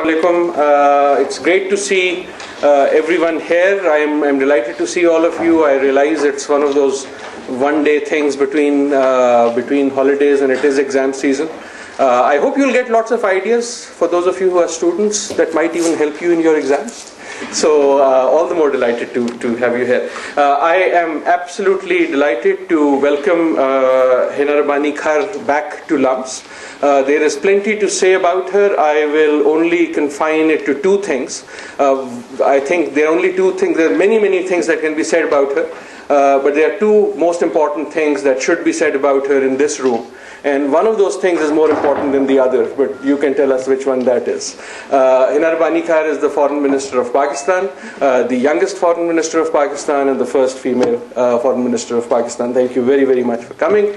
Assalamu alaikum. It's great to see everyone here. I'm delighted to see all of you. I realize it's one of those one-day things between holidays, and it is exam season. I hope you'll get lots of ideas for those of you who are students that might even help you in your exams. So all the more delighted to have you here. I am absolutely delighted to welcome Hina Rabbani Khar back to LUMS. There is plenty to say about her. I will only confine it to two things. I think there are only two things. There are many things that can be said about her. But there are two most important things that should be said about her in this room. And one of those things is more important than the other, but you can tell us which one that is. Hina Rabbani Khar is the Foreign Minister of Pakistan, the youngest Foreign Minister of Pakistan, and the first female Foreign Minister of Pakistan. Thank you very much for coming.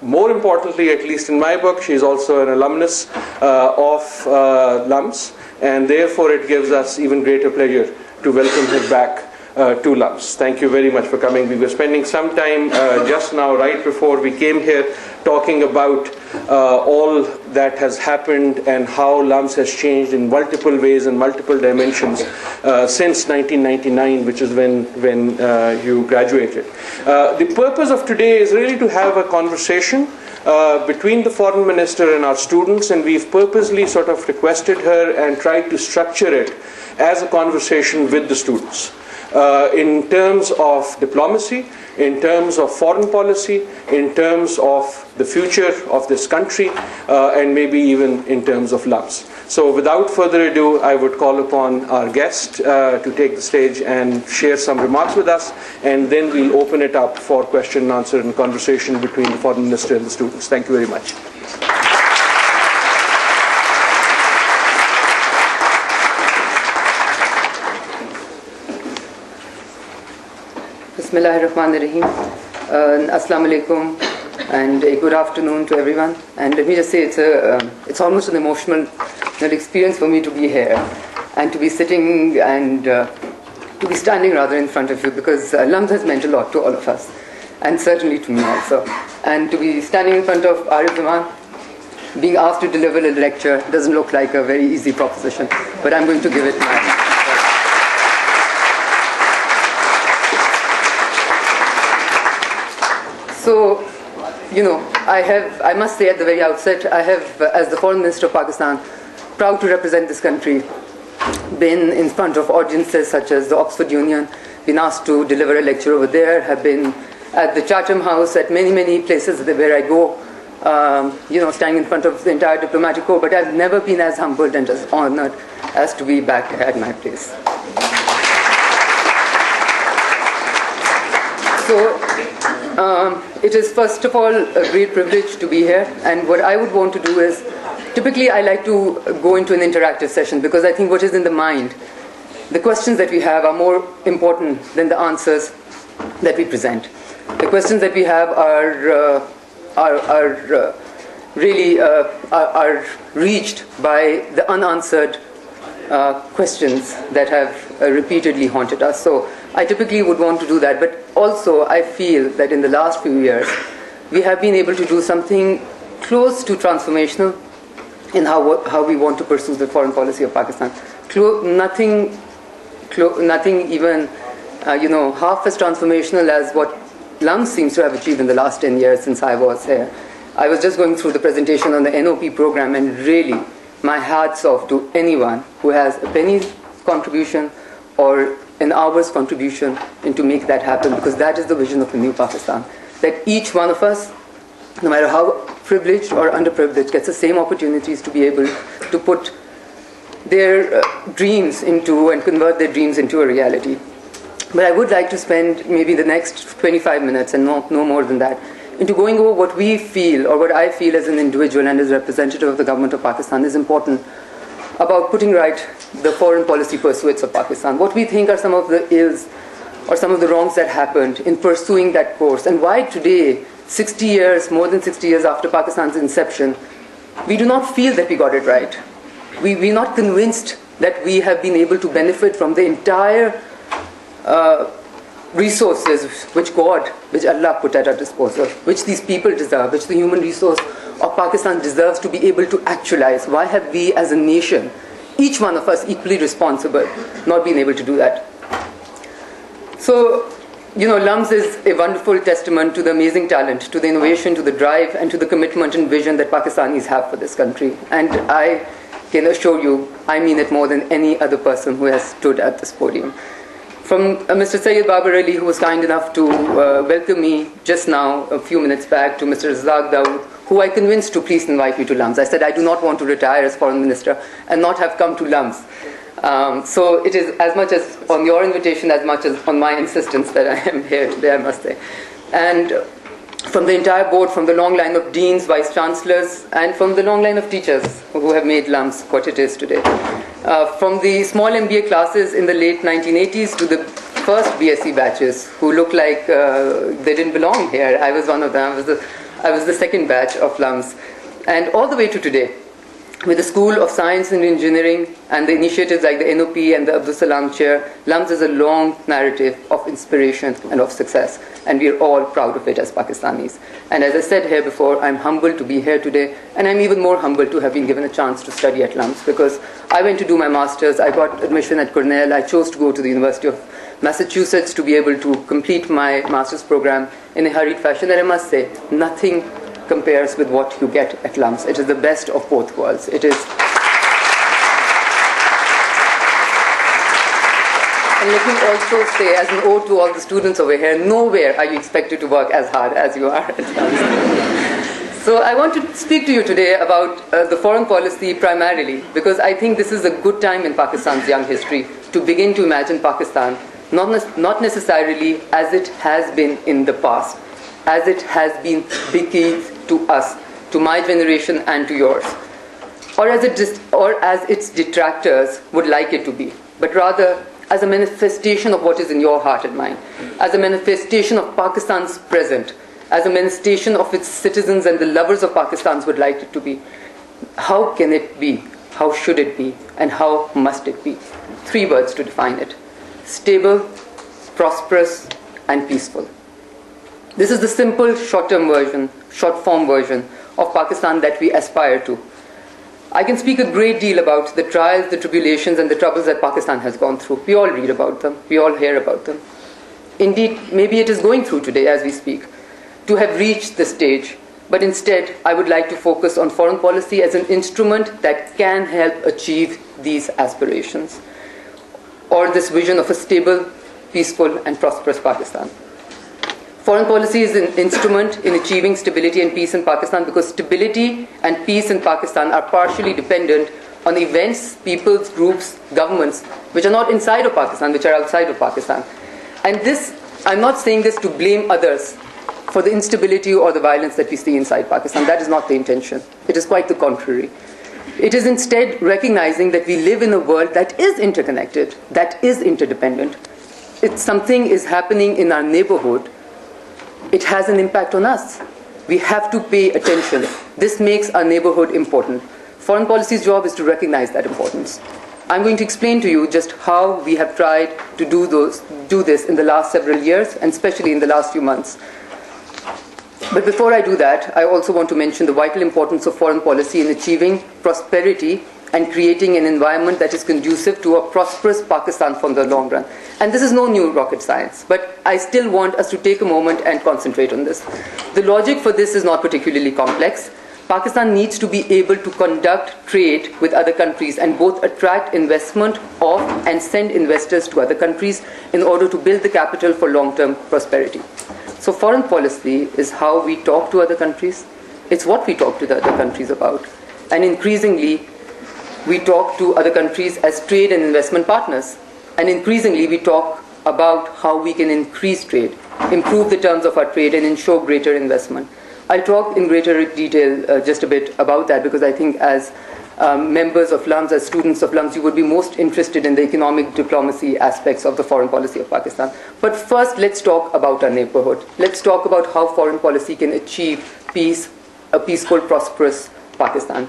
More importantly, at least in my book, she is also an alumnus of LUMS, and therefore it gives us even greater pleasure to welcome her back to LUMS. Thank you very much for coming. We were spending some time just now, right before we came here, talking about all that has happened and how LUMS has changed in multiple ways and multiple dimensions since 1999, which is when you graduated. The purpose of today is really to have a conversation between the Foreign Minister and our students, and we've purposely sort of requested her and tried to structure it as a conversation with the students. In terms of diplomacy, in terms of foreign policy, in terms of the future of this country, and maybe even in terms of LUMS. So without further ado, I would call upon our guest to take the stage and share some remarks with us, and then we'll open it up for question and answer and conversation between the Foreign Minister and the students. Thank you very much. Bismillahirrahmanirrahim. Assalamu alaikum, and a good afternoon to everyone. And let me just say, it's almost an emotional experience for me to be here and to be sitting and to be standing rather in front of you, because LUMS has meant a lot to all of us, and certainly to me also. And to be standing in front of Arif Zaman, being asked to deliver a lecture, doesn't look like a very easy proposition, but I'm going to give it my. So, I must say at the very outset, I have, as the Foreign Minister of Pakistan, proud to represent this country, been in front of audiences such as the Oxford Union, been asked to deliver a lecture over there, have been at the Chatham House, at many places where I go, standing in front of the entire diplomatic corps, but I've never been as humbled and as honored as to be back at my place. So, it is first of all a great privilege to be here, and what I would want to do is, typically I like to go into an interactive session, because I think what is in the mind, the questions that we have are more important than the answers that we present. The questions that we have are reached by the unanswered questions that have repeatedly haunted us. So I typically would want to do that, but also I feel that in the last few years we have been able to do something close to transformational in how we want to pursue the foreign policy of Pakistan. Nothing even half as transformational as what LUMS seems to have achieved in the last 10 years since I was here. I was just going through the presentation on the NOP program, and really my hats off to anyone who has a penny's contribution or an hour's contribution into make that happen, because that is the vision of the new Pakistan. That each one of us, no matter how privileged or underprivileged, gets the same opportunities to be able to put their dreams into and convert their dreams into a reality. But I would like to spend maybe the next 25 minutes, and no more than that, into going over what we feel, or what I feel as an individual and as representative of the government of Pakistan is important about putting right the foreign policy pursuits of Pakistan. What we think are some of the ills or some of the wrongs that happened in pursuing that course, and why today, more than 60 years after Pakistan's inception, we do not feel that we got it right. We're not convinced that we have been able to benefit from the entire resources which Allah put at our disposal, which these people deserve, which the human resource of Pakistan deserves to be able to actualize. Why have we as a nation, each one of us equally responsible, not been able to do that? So, LUMS is a wonderful testament to the amazing talent, to the innovation, to the drive, and to the commitment and vision that Pakistanis have for this country. And I can assure you, I mean it more than any other person who has stood at this podium. From Mr. Sayyid Babar Ali, who was kind enough to welcome me just now, a few minutes back, to Mr. Razak Dawood, who I convinced to please invite me to LUMS. I said I do not want to retire as foreign minister and not have come to LUMS. So it is as much as on your invitation, as much as on my insistence that I am here today, I must say. And from the entire board, from the long line of deans, vice chancellors, and from the long line of teachers who have made LUMS what it is today. From the small MBA classes in the late 1980s to the first BSc batches who looked like they didn't belong here. I was one of them. I was the second batch of LUMS. And all the way to today, with the School of Science and Engineering and the initiatives like the NOP and the Abdul Salam Chair, LUMS is a long narrative of inspiration and of success. And we are all proud of it as Pakistanis. And as I said here before, I'm humbled to be here today. And I'm even more humbled to have been given a chance to study at LUMS, because I went to do my master's. I got admission at Cornell. I chose to go to the University of Massachusetts to be able to complete my master's program in a hurried fashion. And I must say, nothing compares with what you get at LUMS. It is the best of both worlds. It is. And let me also say, as an ode to all the students over here, nowhere are you expected to work as hard as you are at LUMS. So I want to speak to you today about the foreign policy primarily, because I think this is a good time in Pakistan's young history to begin to imagine Pakistan, not necessarily as it has been in the past, as it has been bequeathed to us, to my generation and to yours, or as its detractors would like it to be, but rather as a manifestation of what is in your heart and mind, as a manifestation of Pakistan's present, as a manifestation of its citizens and the lovers of Pakistan would like it to be. How can it be? How should it be? And how must it be? 3 words to define it: stable, prosperous, and peaceful. This is the simple short form version of Pakistan that we aspire to. I can speak a great deal about the trials, the tribulations, and the troubles that Pakistan has gone through. We all read about them. We all hear about them. Indeed, maybe it is going through today as we speak, to have reached this stage. But instead, I would like to focus on foreign policy as an instrument that can help achieve these aspirations, or this vision of a stable, peaceful, and prosperous Pakistan. Foreign policy is an instrument in achieving stability and peace in Pakistan, because stability and peace in Pakistan are partially dependent on events, peoples, groups, governments, which are not inside of Pakistan, which are outside of Pakistan. And this, I'm not saying this to blame others for the instability or the violence that we see inside Pakistan. That is not the intention. It is quite the contrary. It is instead recognizing that we live in a world that is interconnected, that is interdependent. If something is happening in our neighborhood, it has an impact on us. We have to pay attention. This makes our neighborhood important. Foreign policy's job is to recognize that importance. I'm going to explain to you just how we have tried to do this in the last several years, and especially in the last few months. But before I do that, I also want to mention the vital importance of foreign policy in achieving prosperity and creating an environment that is conducive to a prosperous Pakistan for the long run. And this is no new rocket science, but I still want us to take a moment and concentrate on this. The logic for this is not particularly complex. Pakistan needs to be able to conduct trade with other countries and both attract investment of and send investors to other countries in order to build the capital for long-term prosperity. So foreign policy is how we talk to other countries. It's what we talk to the other countries about. And increasingly, we talk to other countries as trade and investment partners. And increasingly, we talk about how we can increase trade, improve the terms of our trade, and ensure greater investment. I'll talk in greater detail just a bit about that, because I think as members of LUMS, as students of LUMS, you would be most interested in the economic diplomacy aspects of the foreign policy of Pakistan. But first, let's talk about our neighborhood. Let's talk about how foreign policy can achieve peace, a peaceful, prosperous Pakistan.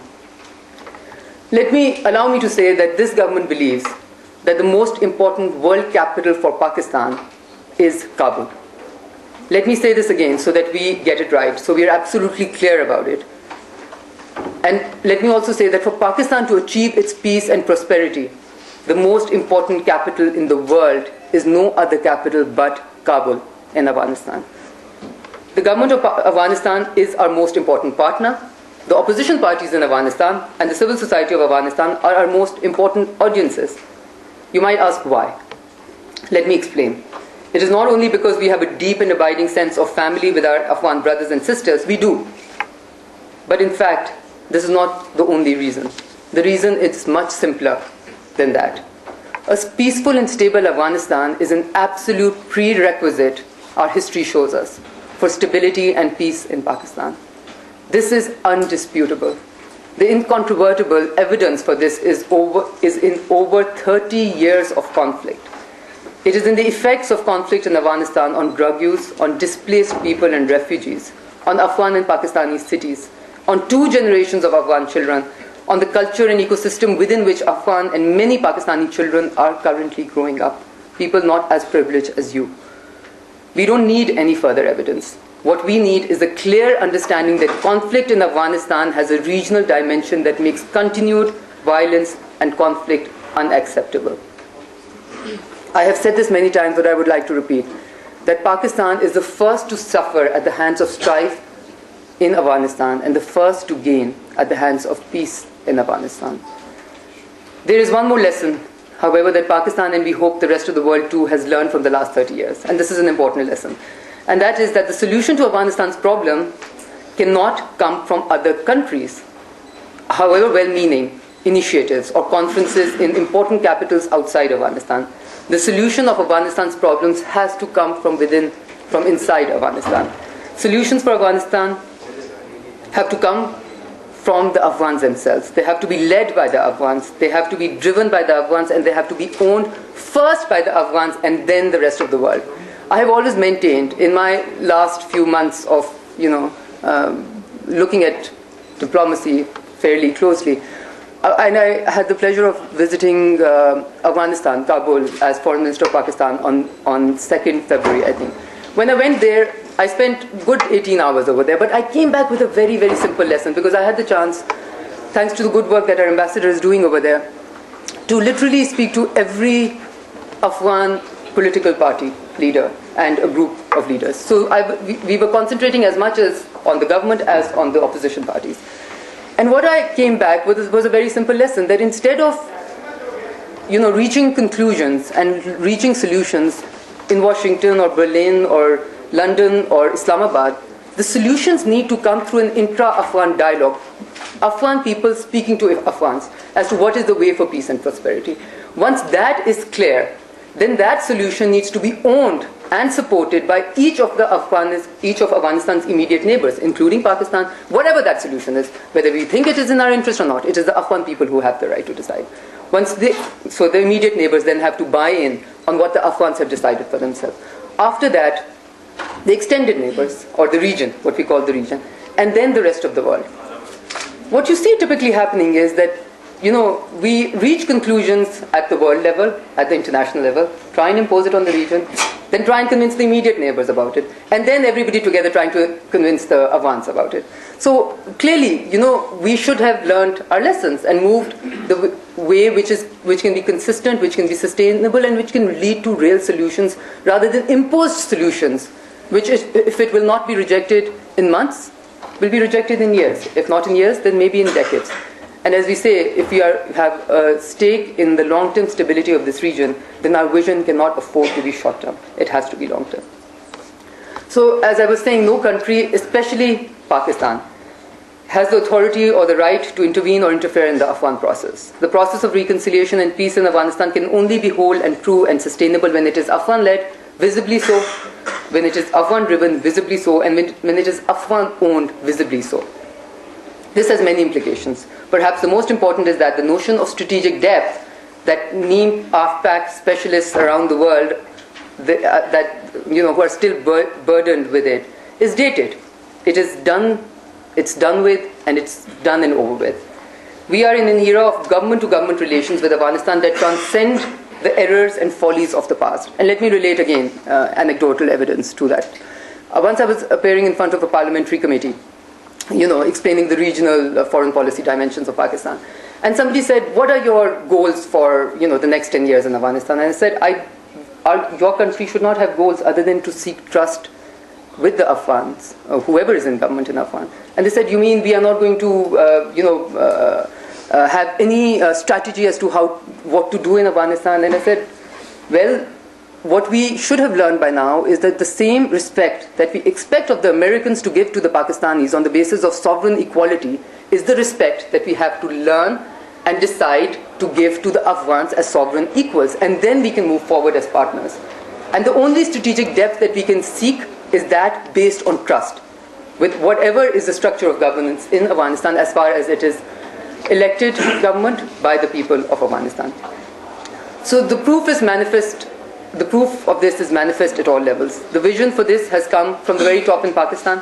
Allow me to say that this government believes that the most important world capital for Pakistan is Kabul. Let me say this again so that we get it right, so we are absolutely clear about it. And let me also say that for Pakistan to achieve its peace and prosperity, the most important capital in the world is no other capital but Kabul in Afghanistan. The government of Afghanistan is our most important partner. The opposition parties in Afghanistan and the civil society of Afghanistan are our most important audiences. You might ask why. Let me explain. It is not only because we have a deep and abiding sense of family with our Afghan brothers and sisters, we do. But in fact, this is not the only reason. The reason is much simpler than that. A peaceful and stable Afghanistan is an absolute prerequisite, our history shows us, for stability and peace in Pakistan. This is undisputable. The incontrovertible evidence for this is in over 30 years of conflict. It is in the effects of conflict in Afghanistan on drug use, on displaced people and refugees, on Afghan and Pakistani cities, on 2 generations of Afghan children, on the culture and ecosystem within which Afghan and many Pakistani children are currently growing up, people not as privileged as you. We don't need any further evidence. What we need is a clear understanding that conflict in Afghanistan has a regional dimension that makes continued violence and conflict unacceptable. I have said this many times, but I would like to repeat, that Pakistan is the first to suffer at the hands of strife in Afghanistan and the first to gain at the hands of peace in Afghanistan. There is one more lesson, however, that Pakistan, and we hope the rest of the world too, has learned from the last 30 years. And this is an important lesson. And that is that the solution to Afghanistan's problem cannot come from other countries, however well-meaning initiatives or conferences in important capitals outside Afghanistan. The solution of Afghanistan's problems has to come from within, from inside Afghanistan. Solutions for Afghanistan have to come from the Afghans themselves. They have to be led by the Afghans. They have to be driven by the Afghans, and they have to be owned first by the Afghans and then the rest of the world. I have always maintained in my last few months of, looking at diplomacy fairly closely, and I had the pleasure of visiting Afghanistan, Kabul, as Foreign Minister of Pakistan on 2nd February, I think. When I went there, I spent good 18 hours over there, but I came back with a very, very simple lesson, because I had the chance, thanks to the good work that our ambassador is doing over there, to literally speak to every Afghan political party leader and a group of leaders. So we were concentrating as much as on the government as on the opposition parties. And what I came back with was a very simple lesson, that instead of reaching conclusions and reaching solutions in Washington or Berlin or London or Islamabad, the solutions need to come through an intra-Afghan dialogue. Afghan people speaking to Afghans as to what is the way for peace and prosperity. Once that is clear, then that solution needs to be owned and supported by each of Afghanistan's immediate neighbors, including Pakistan, whatever that solution is, whether we think it is in our interest or not. It is the Afghan people who have the right to decide. So the immediate neighbors then have to buy in on what the Afghans have decided for themselves. After that, the extended neighbors, or the region, what we call the region, and then the rest of the world. What you see typically happening is that, we reach conclusions at the world level, at the international level, try and impose it on the region, then try and convince the immediate neighbors about it, and then everybody together trying to convince the Afghans about it. So clearly, we should have learned our lessons and moved the way which can be consistent, which can be sustainable, and which can lead to real solutions rather than imposed solutions, which, if it will not be rejected in months, will be rejected in years. If not in years, then maybe in decades. And as we say, if we have a stake in the long-term stability of this region, then our vision cannot afford to be short-term. It has to be long-term. So, as I was saying, no country, especially Pakistan, has the authority or the right to intervene or interfere in the Afghan process. The process of reconciliation and peace in Afghanistan can only be whole and true and sustainable when it is Afghan-led, visibly so, when it is Afghan-driven, visibly so, and when it is Afghan-owned, visibly so. This has many implications. Perhaps the most important is that the notion of strategic depth that NEEM AFPAC specialists around the world who are still burdened with it is dated. It's done with, and it's done and over with. We are in an era of government-to-government relations with Afghanistan that transcend the errors and follies of the past. And let me relate again anecdotal evidence to that. Once I was appearing in front of a parliamentary committee, explaining the regional foreign policy dimensions of Pakistan. And somebody said, what are your goals for, the next 10 years in Afghanistan? And I said, your country should not have goals other than to seek trust with the Afghans, or whoever is in government in Afghan. And they said, you mean we are not going to, have any strategy as to what to do in Afghanistan? And I said, well, what we should have learned by now is that the same respect that we expect of the Americans to give to the Pakistanis on the basis of sovereign equality is the respect that we have to learn and decide to give to the Afghans as sovereign equals, and then we can move forward as partners. And the only strategic depth that we can seek is that based on trust with whatever is the structure of governance in Afghanistan, as far as it is elected government by the people of Afghanistan. So the proof of this is manifest at all levels. The vision for this has come from the very top in Pakistan.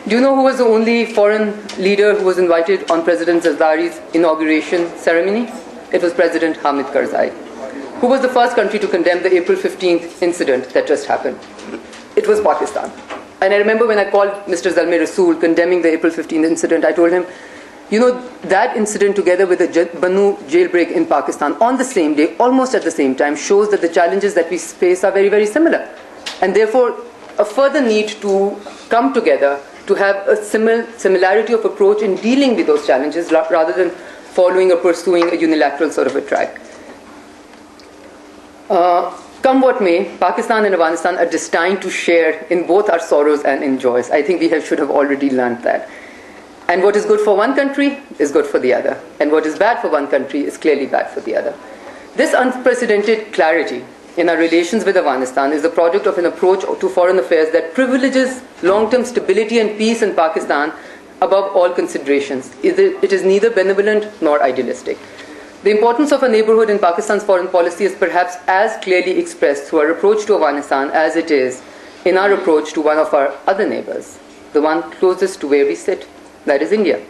Do you know who was the only foreign leader who was invited on President Zardari's inauguration ceremony? It was President Hamid Karzai. Who was the first country to condemn the April 15th incident that just happened? It was Pakistan. And I remember when I called Mr. Zalmay Rasool condemning the April 15th incident, I told him, that incident together with the Banu jailbreak in Pakistan on the same day, almost at the same time, shows that the challenges that we face are very, very similar. And therefore, a further need to come together to have a similarity of approach in dealing with those challenges rather than following or pursuing a unilateral sort of a track. Come what may, Pakistan and Afghanistan are destined to share in both our sorrows and in joys. I think we should have already learned that. And what is good for one country is good for the other. And what is bad for one country is clearly bad for the other. This unprecedented clarity in our relations with Afghanistan is the product of an approach to foreign affairs that privileges long-term stability and peace in Pakistan above all considerations. It is neither benevolent nor idealistic. The importance of a neighborhood in Pakistan's foreign policy is perhaps as clearly expressed through our approach to Afghanistan as it is in our approach to one of our other neighbors, the one closest to where we sit, that is India.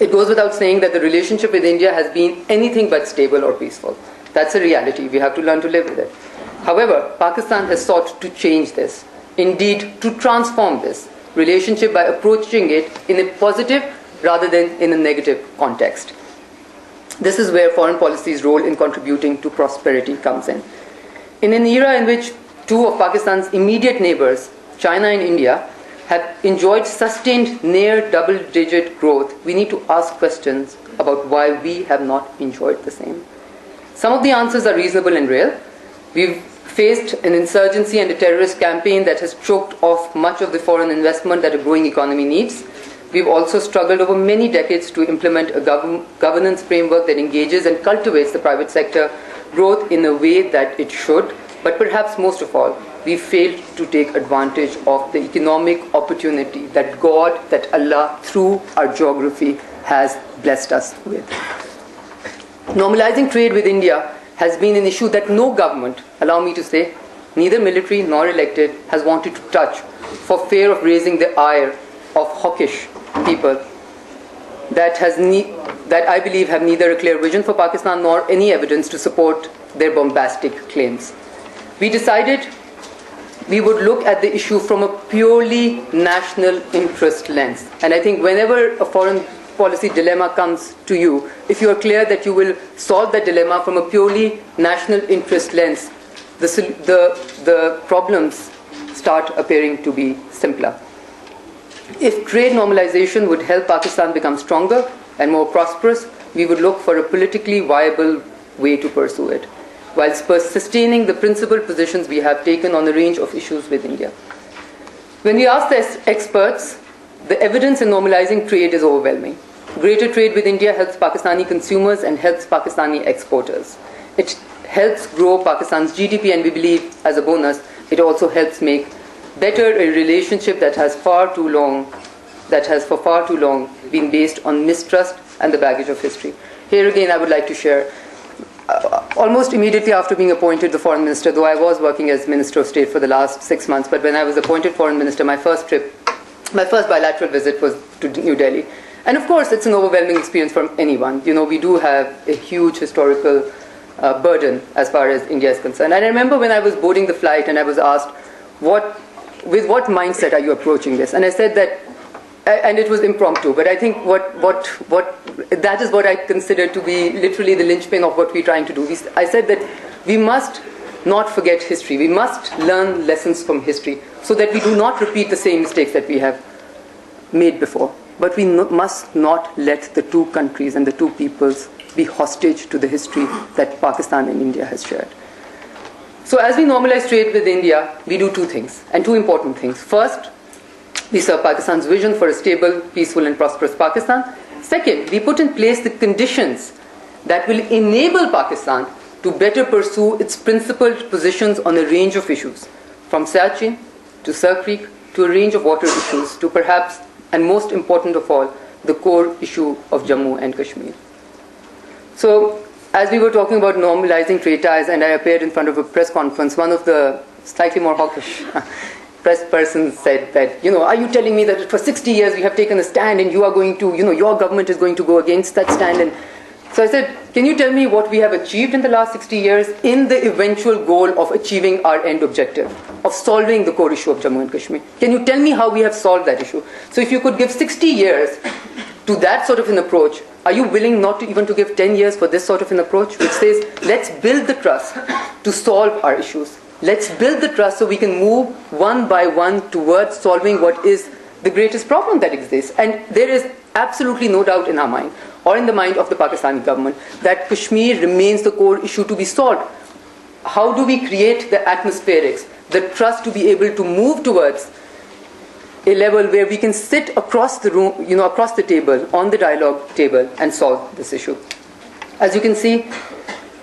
It goes without saying that the relationship with India has been anything but stable or peaceful. That's a reality. We have to learn to live with it. However, Pakistan has sought to change this, indeed to transform this relationship by approaching it in a positive rather than in a negative context. This is where foreign policy's role in contributing to prosperity comes in. In an era in which two of Pakistan's immediate neighbors, China and India, have enjoyed sustained near double-digit growth, we need to ask questions about why we have not enjoyed the same. Some of the answers are reasonable and real. We've faced an insurgency and a terrorist campaign that has choked off much of the foreign investment that a growing economy needs. We've also struggled over many decades to implement a governance framework that engages and cultivates the private sector growth in a way that it should. But perhaps most of all, we failed to take advantage of the economic opportunity that God, that Allah, through our geography, has blessed us with. Normalizing trade with India has been an issue that no government, allow me to say, neither military nor elected, has wanted to touch for fear of raising the ire of hawkish people that I believe have neither a clear vision for Pakistan nor any evidence to support their bombastic claims. We decided we would look at the issue from a purely national interest lens. And I think whenever a foreign policy dilemma comes to you, if you are clear that you will solve that dilemma from a purely national interest lens, the problems start appearing to be simpler. If trade normalization would help Pakistan become stronger and more prosperous, we would look for a politically viable way to pursue it, whilst sustaining the principled positions we have taken on a range of issues with India. When we ask the experts, the evidence in normalizing trade is overwhelming. Greater trade with India helps Pakistani consumers and helps Pakistani exporters. It helps grow Pakistan's GDP, and we believe, as a bonus, it also helps make better a relationship that has for far too long been based on mistrust and the baggage of history. Here again, I would like to share. Almost immediately after being appointed the foreign minister, though I was working as Minister of State for the last 6 months, but when I was appointed foreign minister, my first bilateral visit was to New Delhi. And of course, it's an overwhelming experience for anyone. We do have a huge historical burden as far as India is concerned. And I remember when I was boarding the flight and I was asked, with what mindset are you approaching this? And I said that and it was impromptu, but I think that is what I consider to be literally the linchpin of what we're trying to do. I said that we must not forget history. We must learn lessons from history so that we do not repeat the same mistakes that we have made before. But we must not let the two countries and the two peoples be hostage to the history that Pakistan and India has shared. So as we normalize trade with India, we do two things, and two important things. First, we serve Pakistan's vision for a stable, peaceful and prosperous Pakistan. Second, we put in place the conditions that will enable Pakistan to better pursue its principled positions on a range of issues, from Sciecnes to Sir Creek to a range of water issues to perhaps, and most important of all, the core issue of Jammu and Kashmir. So, as we were talking about normalizing trade ties, and I appeared in front of a press conference, one of the slightly more hawkish press persons said that, are you telling me that for 60 years we have taken a stand and you are going to, your government is going to go against that stand? And so I said, can you tell me what we have achieved in the last 60 years in the eventual goal of achieving our end objective, of solving the core issue of Jammu and Kashmir? Can you tell me how we have solved that issue? So if you could give 60 years to that sort of an approach, are you willing not to even to give 10 years for this sort of an approach, which says, let's build the trust to solve our issues. Let's build the trust so we can move one by one towards solving what is the greatest problem that exists. And there is absolutely no doubt in our mind, or in the mind of the Pakistani government, that Kashmir remains the core issue to be solved. How do we create the atmospherics, the trust to be able to move towards a level where we can sit across the room, across the table, on the dialogue table, and solve this issue? As you can see,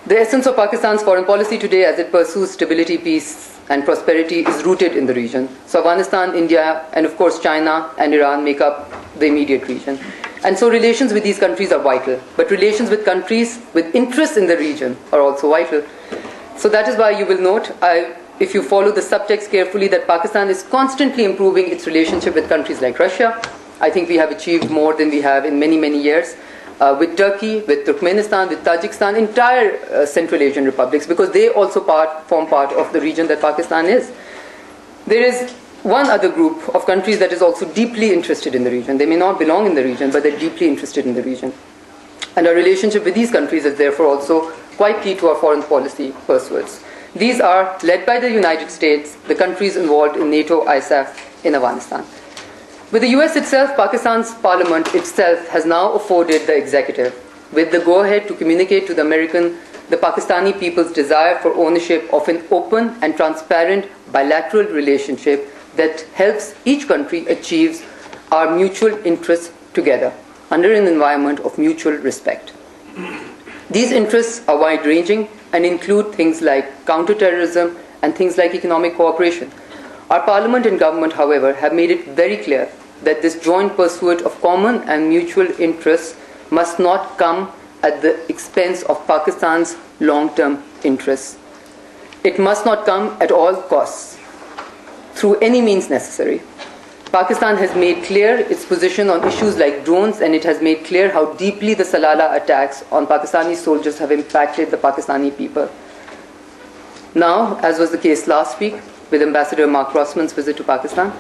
the essence of Pakistan's foreign policy today as it pursues stability, peace and prosperity is rooted in the region. So Afghanistan, India and of course China and Iran make up the immediate region. And so relations with these countries are vital. But relations with countries with interests in the region are also vital. So that is why you will note, if you follow the subtext carefully, that Pakistan is constantly improving its relationship with countries like Russia. I think we have achieved more than we have in many, many years. With Turkey, with Turkmenistan, with Tajikistan, entire Central Asian republics, because they also form part of the region that Pakistan is. There is one other group of countries that is also deeply interested in the region. They may not belong in the region, but they're deeply interested in the region. And our relationship with these countries is therefore also quite key to our foreign policy pursuits. These are led by the United States, the countries involved in NATO, ISAF, in Afghanistan. With the US itself, Pakistan's parliament itself has now afforded the executive with the go-ahead to communicate to the Pakistani people's desire for ownership of an open and transparent bilateral relationship that helps each country achieve our mutual interests together under an environment of mutual respect. These interests are wide-ranging and include things like counter-terrorism and things like economic cooperation. Our parliament and government, however, have made it very clear that this joint pursuit of common and mutual interests must not come at the expense of Pakistan's long-term interests. It must not come at all costs, through any means necessary. Pakistan has made clear its position on issues like drones, and it has made clear how deeply the Salala attacks on Pakistani soldiers have impacted the Pakistani people. Now, as was the case last week, with Ambassador Mark Rossman's visit to Pakistan,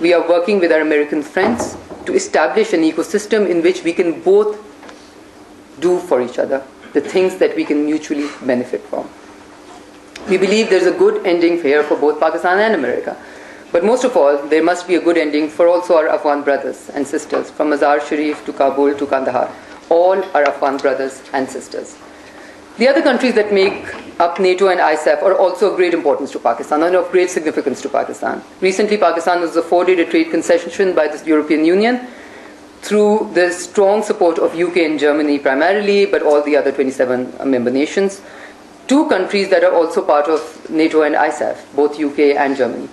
we are working with our American friends to establish an ecosystem in which we can both do for each other the things that we can mutually benefit from. We believe there's a good ending here for both Pakistan and America. But most of all, there must be a good ending for also our Afghan brothers and sisters, from Mazar Sharif to Kabul to Kandahar. All are Afghan brothers and sisters. The other countries that make up NATO and ISAF are also of great importance to Pakistan and of great significance to Pakistan. Recently, Pakistan was afforded a trade concession by the European Union through the strong support of UK and Germany primarily, but all the other 27 member nations. Two countries that are also part of NATO and ISAF, both UK and Germany.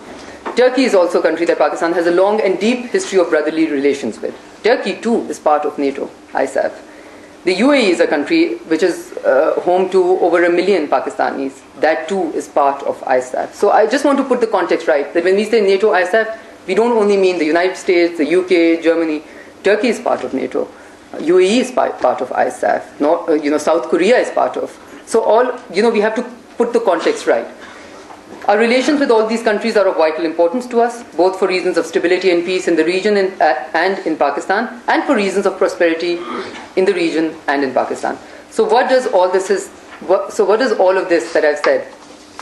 Turkey is also a country that Pakistan has a long and deep history of brotherly relations with. Turkey too is part of NATO, ISAF. The UAE is a country which is home to over 1 million Pakistanis. That too is part of ISAF. So I just want to put the context right, that when we say NATO, ISAF, we don't only mean the United States, the UK, Germany. Turkey is part of NATO. UAE is part of ISAF. South Korea is part of. So we have to put the context right. Our relations with all these countries are of vital importance to us, both for reasons of stability and peace in the region and in Pakistan, and for reasons of prosperity in the region and in Pakistan. So what does all of this that I've said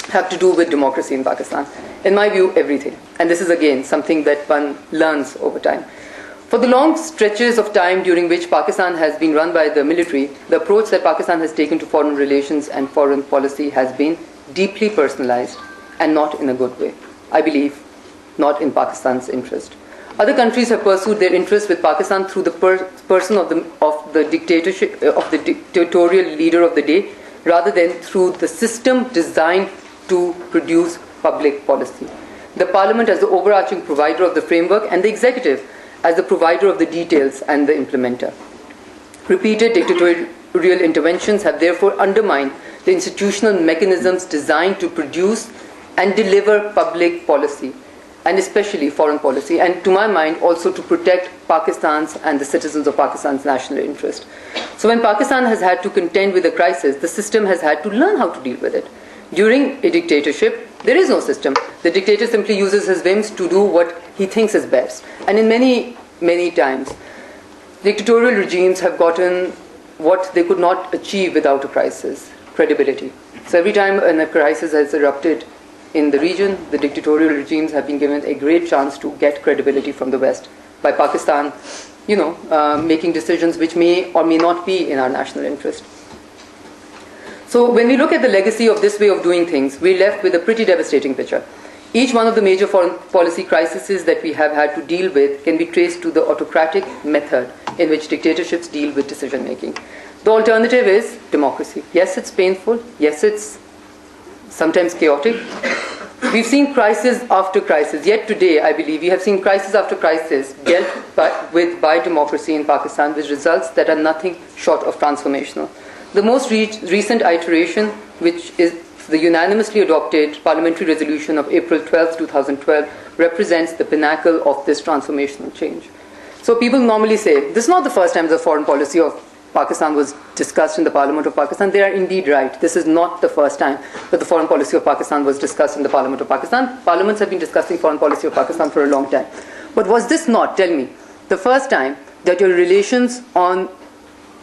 have to do with democracy in Pakistan? In my view, everything. And this is again something that one learns over time. For the long stretches of time during which Pakistan has been run by the military, the approach that Pakistan has taken to foreign relations and foreign policy has been deeply personalized and not in a good way. I believe not in Pakistan's interest. Other countries have pursued their interests with Pakistan through the person of the dictatorial leader of the day, rather than through the system designed to produce public policy. The parliament as the overarching provider of the framework, and the executive as the provider of the details and the implementer. Repeated dictatorial interventions have therefore undermined the institutional mechanisms designed to produce and deliver public policy, and especially foreign policy, and to my mind also to protect Pakistan's and the citizens of Pakistan's national interest. So when Pakistan has had to contend with a crisis, the system has had to learn how to deal with it. During a dictatorship, there is no system. The dictator simply uses his whims to do what he thinks is best. And in many, many times, dictatorial regimes have gotten what they could not achieve without a crisis: credibility. So every time a crisis has erupted in the region, the dictatorial regimes have been given a great chance to get credibility from the West by Pakistan, making decisions which may or may not be in our national interest. So when we look at the legacy of this way of doing things, we're left with a pretty devastating picture. Each one of the major foreign policy crises that we have had to deal with can be traced to the autocratic method in which dictatorships deal with decision making. The alternative is democracy. Yes, it's painful. Yes, it's sometimes chaotic. We've seen crisis after crisis. Yet today, I believe, we have seen crisis after crisis dealt with by democracy in Pakistan, with results that are nothing short of transformational. The most recent iteration, which is the unanimously adopted parliamentary resolution of April 12, 2012, represents the pinnacle of this transformational change. So people normally say, this is not the first time the foreign policy of Pakistan was discussed in the Parliament of Pakistan. They are indeed right. This is not the first time that the foreign policy of Pakistan was discussed in the Parliament of Pakistan. Parliaments have been discussing foreign policy of Pakistan for a long time. But was this not, tell me, the first time that your relations on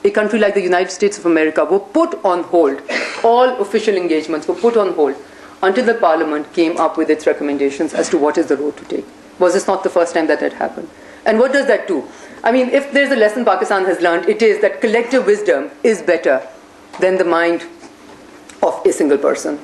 a country like the United States of America were put on hold? All official engagements were put on hold until the Parliament came up with its recommendations as to what is the road to take. Was this not the first time that had happened? And what does that do? I mean, if there's a lesson Pakistan has learned, it is that collective wisdom is better than the mind of a single person.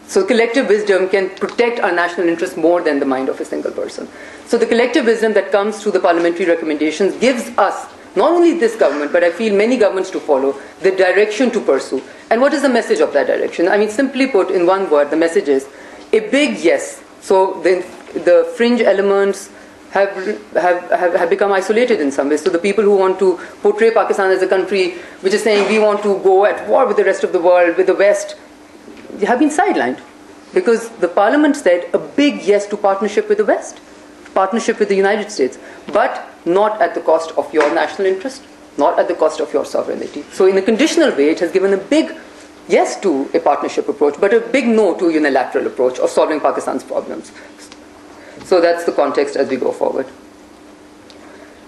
So collective wisdom can protect our national interests more than the mind of a single person. So the collective wisdom that comes through the parliamentary recommendations gives us, not only this government, but I feel many governments to follow, the direction to pursue. And what is the message of that direction? I mean, simply put, in one word, the message is a big yes. So the fringe elements have become isolated in some ways. So the people who want to portray Pakistan as a country which is saying we want to go at war with the rest of the world, with the West, have been sidelined. Because the Parliament said a big yes to partnership with the West, partnership with the United States, but not at the cost of your national interest, not at the cost of your sovereignty. So in a conditional way, it has given a big yes to a partnership approach, but a big no to a unilateral approach of solving Pakistan's problems. So that's the context as we go forward.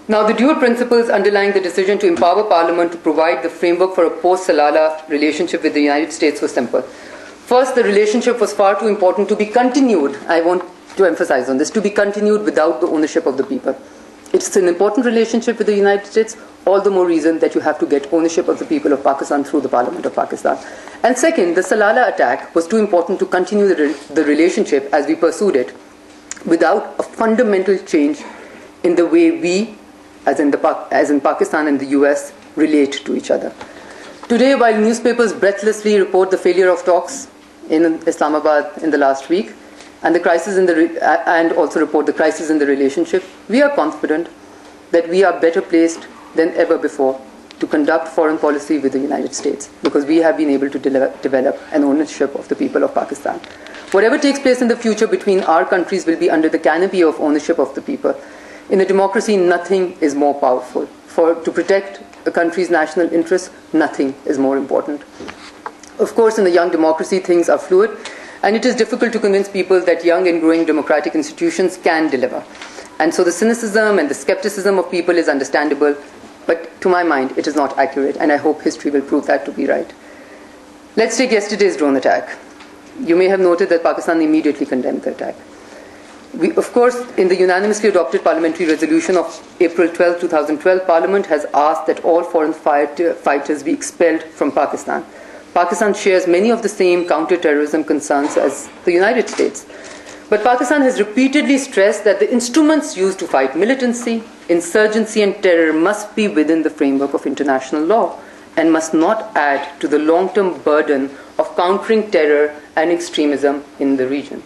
Now, the dual principles underlying the decision to empower Parliament to provide the framework for a post-Salala relationship with the United States was simple. First, the relationship was far too important to be continued. I want to emphasize on this, to be continued without the ownership of the people. It's an important relationship with the United States, all the more reason that you have to get ownership of the people of Pakistan through the Parliament of Pakistan. And second, the Salala attack was too important to continue the relationship as we pursued it, without a fundamental change in the way we, as in Pakistan and the US, relate to each other. Today, while newspapers breathlessly report the failure of talks in Islamabad in the last week, and and also report the crisis in the relationship, we are confident that we are better placed than ever before to conduct foreign policy with the United States, because we have been able to develop an ownership of the people of Pakistan. Whatever takes place in the future between our countries will be under the canopy of ownership of the people. In a democracy, nothing is more powerful. To protect a country's national interests, nothing is more important. Of course, in a young democracy, things are fluid. And it is difficult to convince people that young and growing democratic institutions can deliver. And so the cynicism and the skepticism of people is understandable, but to my mind, it is not accurate, and I hope history will prove that to be right. Let's take yesterday's drone attack. You may have noted that Pakistan immediately condemned the attack. We, of course, in the unanimously adopted parliamentary resolution of April 12, 2012, Parliament has asked that all foreign fighters be expelled from Pakistan. Pakistan shares many of the same counter-terrorism concerns as the United States. But Pakistan has repeatedly stressed that the instruments used to fight militancy, insurgency and terror must be within the framework of international law and must not add to the long-term burden of countering terror and extremism in the region.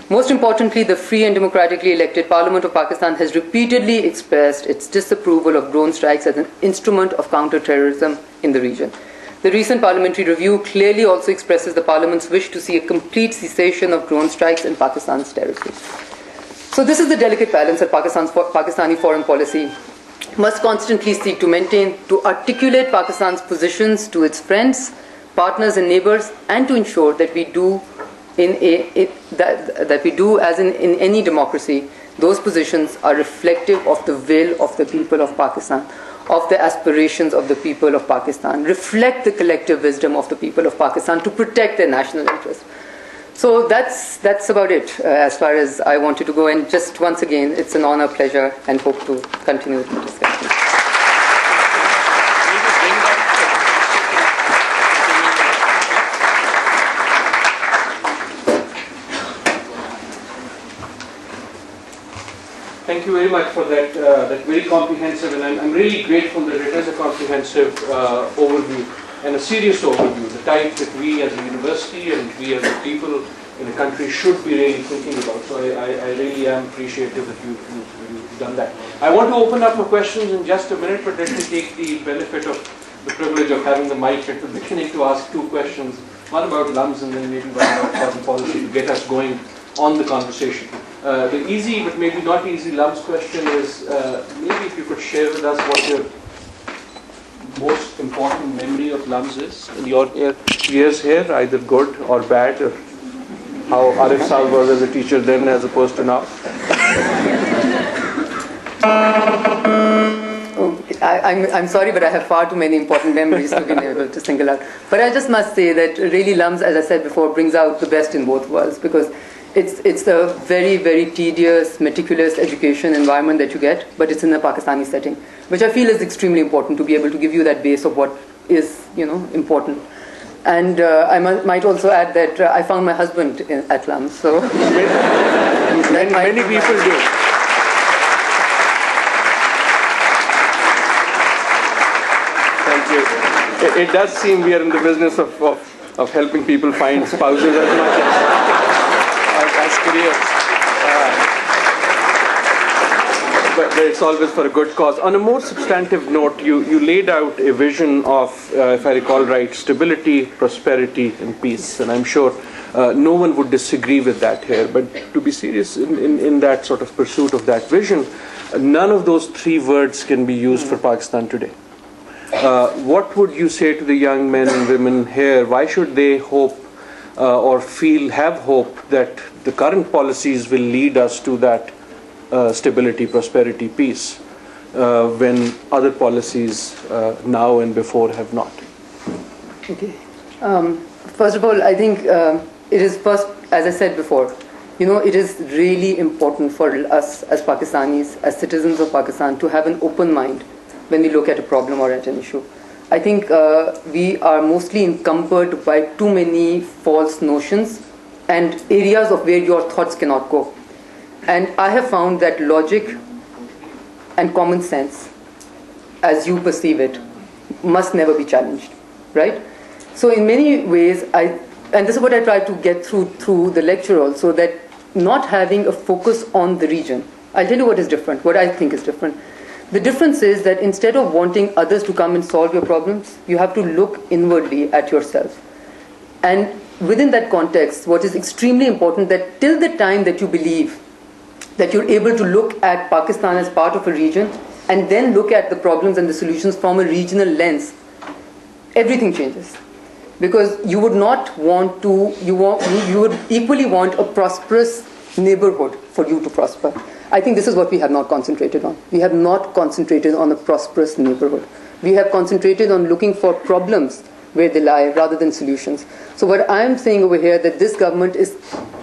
Most importantly, the free and democratically elected Parliament of Pakistan has repeatedly expressed its disapproval of drone strikes as an instrument of counter-terrorism in the region. The recent parliamentary review clearly also expresses the Parliament's wish to see a complete cessation of drone strikes in Pakistan's territory. So this is the delicate balance that Pakistani foreign policy must constantly seek to maintain, to articulate Pakistan's positions to its friends, partners and neighbors, and to ensure that we do as in any democracy, those positions are reflective of the will of the people of Pakistan, of the aspirations of the people of Pakistan, reflect the collective wisdom of the people of Pakistan to protect their national interest. So that's about it as far as I wanted to go. And just once again, it's an honor, pleasure, and hope to continue the discussion. Thank you very much for that very comprehensive, and I'm really grateful that it is a comprehensive overview and a serious overview, the type that we as a university and we as a people in a country should be really thinking about. So I really am appreciative that you've done that. I want to open up for questions in just a minute, but let me take the benefit of the privilege of having the mic at the beginning to ask two questions, one about LUMS and then maybe one about foreign policy to get us going on the conversation. The easy but maybe not easy LUMS question is maybe if you could share with us what your most important memory of LUMS is in your years here, either good or bad, or how Arif Saab was as a teacher then as opposed to now. I'm sorry, but I have far too many important memories to be able to single out. But I just must say that really LUMS, as I said before, brings out the best in both worlds, because it's a very, very tedious, meticulous education environment that you get, but it's in a Pakistani setting, which I feel is extremely important to be able to give you that base of what is, important. And I might also add that I found my husband at LUMS, so many people do. Thank you. It does seem we are in the business of helping people find spouses as much as careers. But it's always for a good cause. On a more substantive note, you laid out a vision of, if I recall right, stability, prosperity, and peace. And I'm sure no one would disagree with that here. But to be serious in that sort of pursuit of that vision, none of those three words can be used for Pakistan today. What would you say to the young men and women here? Why should they hope or have hope that the current policies will lead us to that stability, prosperity, peace, when other policies now and before have not? Okay. First of all, I think it is first, as I said before, it is really important for us as Pakistanis, as citizens of Pakistan, to have an open mind when we look at a problem or at an issue. I think we are mostly encumbered by too many false notions and areas of where your thoughts cannot go. And I have found that logic and common sense, as you perceive it, must never be challenged, right? So in many ways, and this is what I try to get through the lecture also, that not having a focus on the region. I'll tell you what is different, what I think is different. The difference is that instead of wanting others to come and solve your problems, you have to look inwardly at yourself. And within that context, what is extremely important, that till the time that you believe that you're able to look at Pakistan as part of a region and then look at the problems and the solutions from a regional lens, everything changes. because you would not want to, you would equally want a prosperous neighborhood for you to prosper. I think this is what we have not concentrated on. We have not concentrated on a prosperous neighborhood. We have concentrated on looking for problems where they lie rather than solutions. So what I'm saying over here, that this government is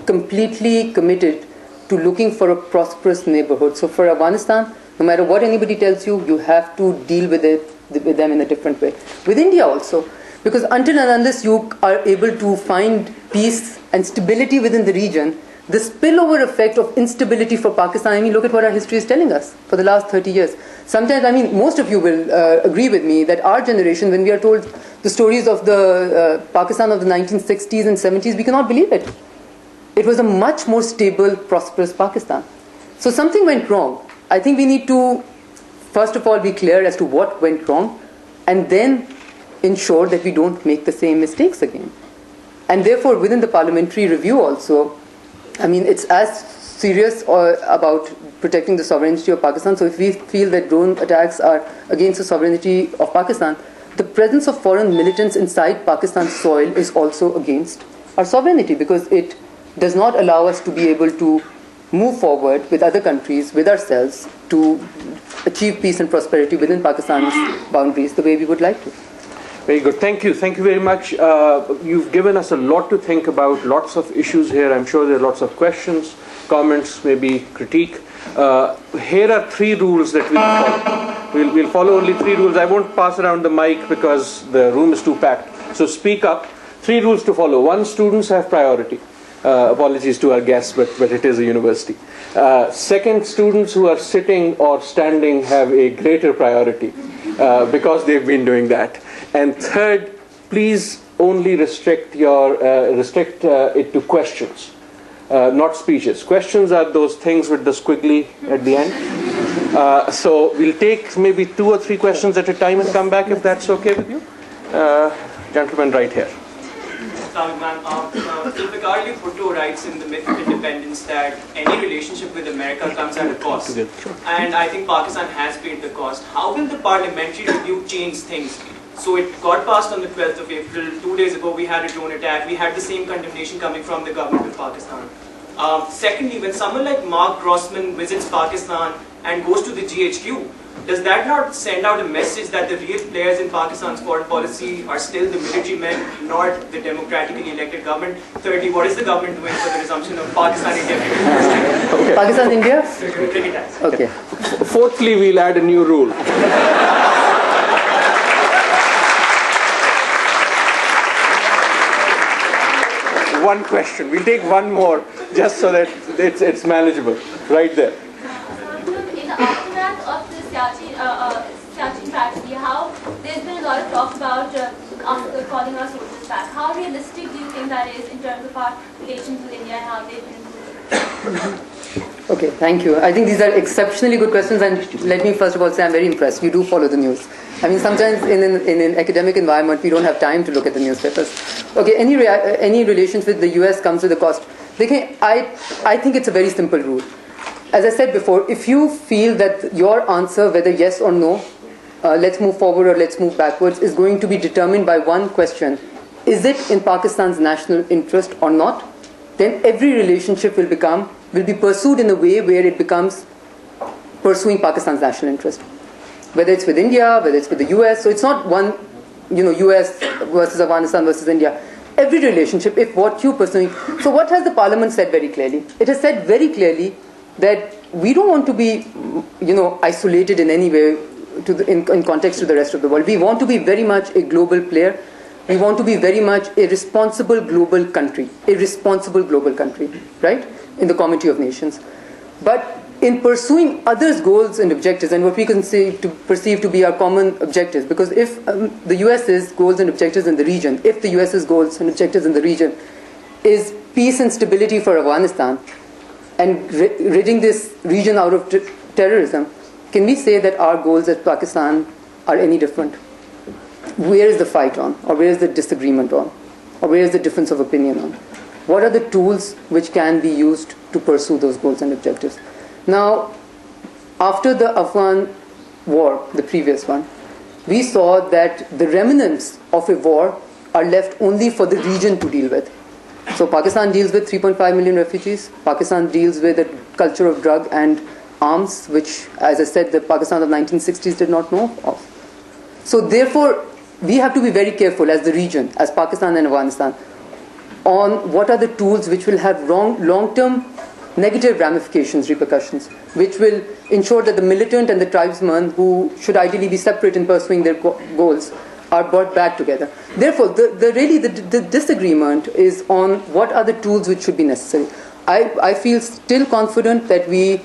completely committed to looking for a prosperous neighborhood. So for Afghanistan, no matter what anybody tells you, you have to deal with them in a different way. With India also, because until and unless you are able to find peace and stability within the region, the spillover effect of instability for Pakistan, I mean, look at what our history is telling us for the last 30 years. Sometimes, I mean, most of you will agree with me that our generation, when we are told the stories of the Pakistan of the 1960s and 70s, we cannot believe it. It was a much more stable, prosperous Pakistan. So something went wrong. I think we need to, first of all, be clear as to what went wrong, and then ensure that we don't make the same mistakes again. And therefore, within the parliamentary review also, I mean, it's as serious about protecting the sovereignty of Pakistan. So if we feel that drone attacks are against the sovereignty of Pakistan, the presence of foreign militants inside Pakistan's soil is also against our sovereignty, because it does not allow us to be able to move forward with other countries, with ourselves, to achieve peace and prosperity within Pakistan's boundaries the way we would like to. Very good. Thank you. Thank you very much. You've given us a lot to think about, lots of issues here. I'm sure there are lots of questions, comments, maybe critique. Here are 3 rules that we'll follow. We'll follow only 3 rules. I won't pass around the mic because the room is too packed. So speak up. 3 rules to follow. 1, students have priority. Apologies to our guests, but it is a university. 2nd, students who are sitting or standing have a greater priority because they've been doing that. And 3rd, please only restrict it to questions, not speeches. Questions are those things with the squiggly at the end. So we'll take maybe 2 or 3 questions at a time and come back if that's okay with you. Gentleman right here. Zulfikar Ali Bhutto writes in The Myth of Independence that any relationship with America comes at a cost. And I think Pakistan has paid the cost. How will the parliamentary review change things? So it got passed on the 12th of April. 2 days ago we had a drone attack. We had the same condemnation coming from the government of Pakistan. Secondly, when someone like Mark Grossman visits Pakistan and goes to the GHQ, does that not send out a message that the real players in Pakistan's foreign policy are still the military men, not the democratically elected government? Thirdly, what is the government doing for the resumption of Pakistan-India cricket? Okay. Pakistan-India? Cricket ties. Okay. Fourthly, we'll add a new rule. One question. We'll take one more just so that it's manageable. Right there. In the aftermath of the Sciecnes tragedy, how there's been a lot of talk about calling our soldiers back. How realistic do you think that is in terms of our relations with India and how they've been improved? Okay, thank you. I think these are exceptionally good questions, and let me first of all say I'm very impressed. You do follow the news. I mean, sometimes in an academic environment, we don't have time to look at the newspapers. Okay, any relations with the US comes with a cost. I think it's a very simple rule. As I said before, if you feel that your answer, whether yes or no, let's move forward or let's move backwards, is going to be determined by one question: is it in Pakistan's national interest or not? Then every relationship will be pursued in a way where it becomes pursuing Pakistan's national interest. Whether it's with India, whether it's with the US, so it's not one, US versus Afghanistan versus India. Every relationship, if what you're pursuing. So what has the parliament said very clearly? It has said very clearly that we don't want to be, isolated in any way in context to the rest of the world. We want to be very much a global player. We want to be very much a responsible global country, right? In the community of nations. But in pursuing others' goals and objectives, and what we can perceive to be our common objectives, because if the US's goals and objectives in the region, is peace and stability for Afghanistan, and ridding this region out of terrorism, can we say that our goals at Pakistan are any different? Where is the fight on? Or where is the disagreement on? Or where is the difference of opinion on? What are the tools which can be used to pursue those goals and objectives? Now, after the Afghan war, the previous one, we saw that the remnants of a war are left only for the region to deal with. So Pakistan deals with 3.5 million refugees. Pakistan deals with a culture of drug and arms, which, as I said, the Pakistan of 1960s did not know of. So therefore, we have to be very careful as the region, as Pakistan and Afghanistan, on what are the tools which will have long-term negative ramifications, repercussions, which will ensure that the militant and the tribesmen, who should ideally be separate in pursuing their goals, are brought back together. Therefore, the disagreement is on what are the tools which should be necessary. I feel still confident that we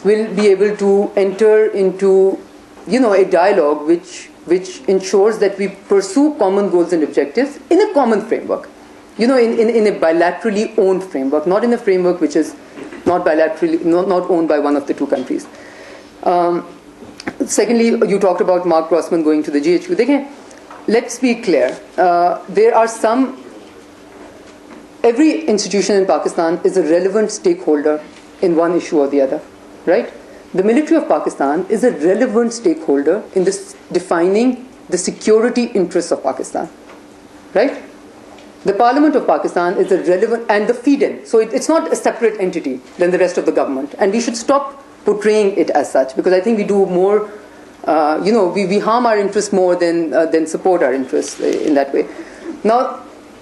will be able to enter into, a dialogue which ensures that we pursue common goals and objectives in a common framework. In a bilaterally owned framework, not in a framework which is not bilaterally, not owned by one of the two countries. Secondly, you talked about Mark Grossman going to the GHQ. Let's be clear. There are every institution in Pakistan is a relevant stakeholder in one issue or the other, right? The military of Pakistan is a relevant stakeholder in this defining the security interests of Pakistan, right? The Parliament of Pakistan is a relevant, and the FIDEN, so it's not a separate entity than the rest of the government, and we should stop portraying it as such, because I think we do more, we harm our interests more than support our interests in that way. Now,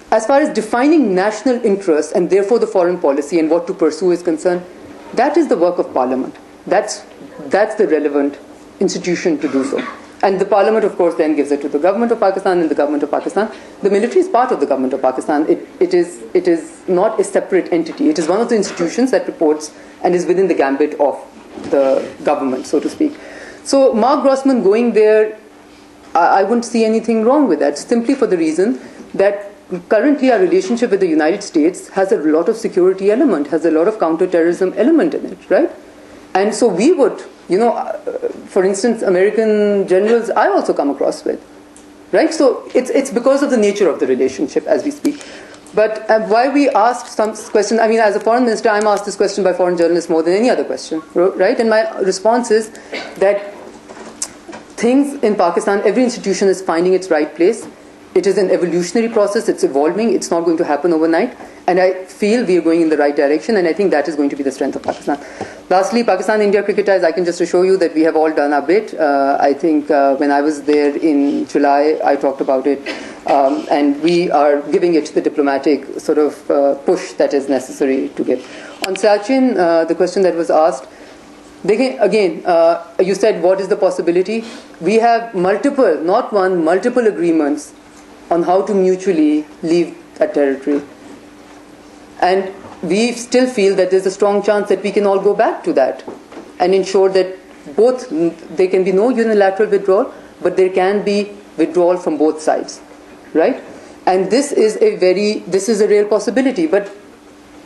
as far as defining national interests and therefore the foreign policy and what to pursue is concerned, that is the work of Parliament. That's the relevant institution to do so. And the Parliament, of course, then gives it to the government of Pakistan and the government of Pakistan. The military is part of the government of Pakistan. It is not a separate entity. It is one of the institutions that reports and is within the gambit of the government, so to speak. So Mark Grossman going there, I wouldn't see anything wrong with that, simply for the reason that currently our relationship with the United States has a lot of security element, has a lot of counterterrorism element in it, right? And so we would, for instance, American generals I also come across with, right? So it's because of the nature of the relationship as we speak. But why we asked some questions, I mean, as a foreign minister, I'm asked this question by foreign journalists more than any other question, right? And my response is that things in Pakistan, every institution is finding its right place. It is an evolutionary process, it's evolving, it's not going to happen overnight. And I feel we are going in the right direction, and I think that is going to be the strength of Pakistan. Lastly, Pakistan-India cricket ties, I can just assure you that we have all done our bit. I think when I was there in July, I talked about it, and we are giving it the diplomatic sort of push that is necessary to give. On Sciecnes, the question that was asked, again, you said what is the possibility? We have multiple agreements on how to mutually leave that territory. And we still feel that there's a strong chance that we can all go back to that and ensure that there can be no unilateral withdrawal, but there can be withdrawal from both sides, right? And this is a real possibility. But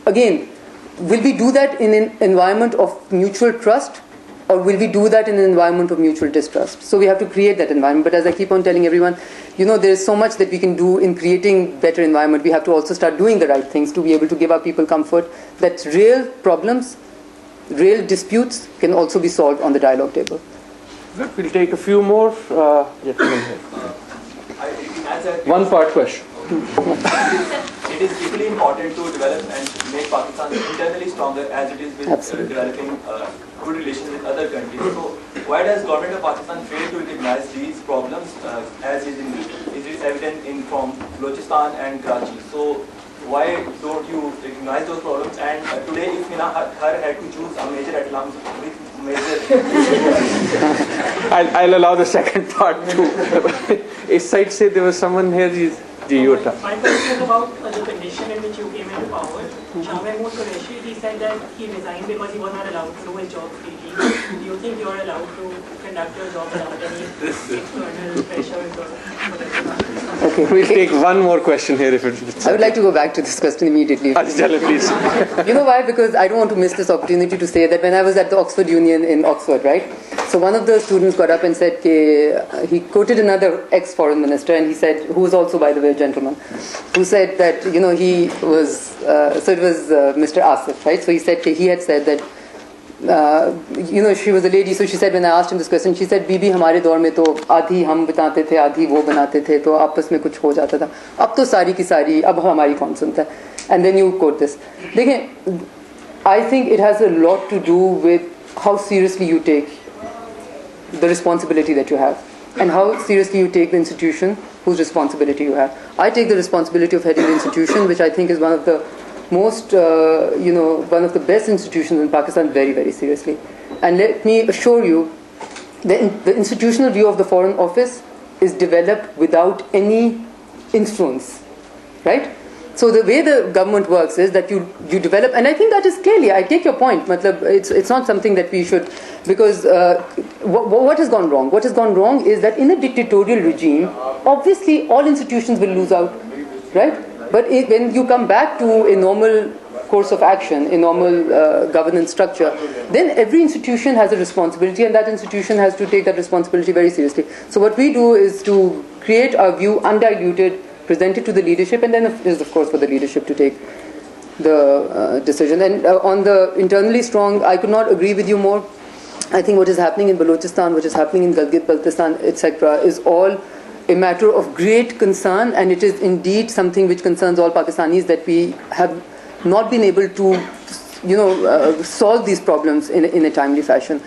again, will we do that in an environment of mutual trust, or will we do that in an environment of mutual distrust? So we have to create that environment. But as I keep on telling everyone, there's so much that we can do in creating better environment. We have to also start doing the right things to be able to give our people comfort that real problems, real disputes can also be solved on the dialogue table. Good. We'll take a few more. One-part question. It is equally important to develop and make Pakistan internally stronger as it is with developing good relations with other countries. So why does government of Pakistan fail to recognize these problems as is evident from Balochistan and Karachi? So why don't you recognize those problems? And today, if Hina Rabbani had to choose a major at LUMS, which major? I'll allow the second part too. Is side say there was someone here. My question is about the condition in which you came into power. Shah Mahmood Qureshi, he said that he resigned because he was not allowed to do his job freely. Do you think you are allowed to conduct your job without any external pressure? Okay, we'll take one more question here. I would like to go back to this question immediately. Please. You know why? Because I don't want to miss this opportunity to say that when I was at the Oxford Union in Oxford, right? So one of the students got up and said, he quoted another ex-foreign minister, and he said, who was also, by the way, a gentleman, who said that, he was, so it was Mr. Asif, right? So he said, he had said that she was a lady, so she said, when I asked him this question, she said, बीबी हमारे दौर में तो आधी हम बनाते थे, आधी वो बनाते थे, तो आपस में कुछ हो जाता था. अब तो सारी की सारी, अब हमारी कौन सुनता है? And then you quote this. देखें, I think it has a lot to do with how seriously you take the responsibility that you have, and how seriously you take the institution whose responsibility you have. I take the responsibility of heading the institution, which I think is one of the most, one of the best institutions in Pakistan, very, very seriously. And let me assure you, the institutional view of the Foreign Office is developed without any influence, right? So the way the government works is that you develop, and I think that is clearly, I take your point, matlab, it's not something that we should, because what has gone wrong? What has gone wrong is that in a dictatorial regime, obviously all institutions will lose out, right? But when you come back to a normal course of action, a normal governance structure, then every institution has a responsibility, and that institution has to take that responsibility very seriously. So what we do is to create our view undiluted, present it to the leadership, and then it is of course for the leadership to take the decision. And on the internally strong, I could not agree with you more. I think what is happening in Balochistan, what is happening in Gilgit-Baltistan, etc., is all a matter of great concern, and it is indeed something which concerns all Pakistanis, that we have not been able to solve these problems in a timely fashion.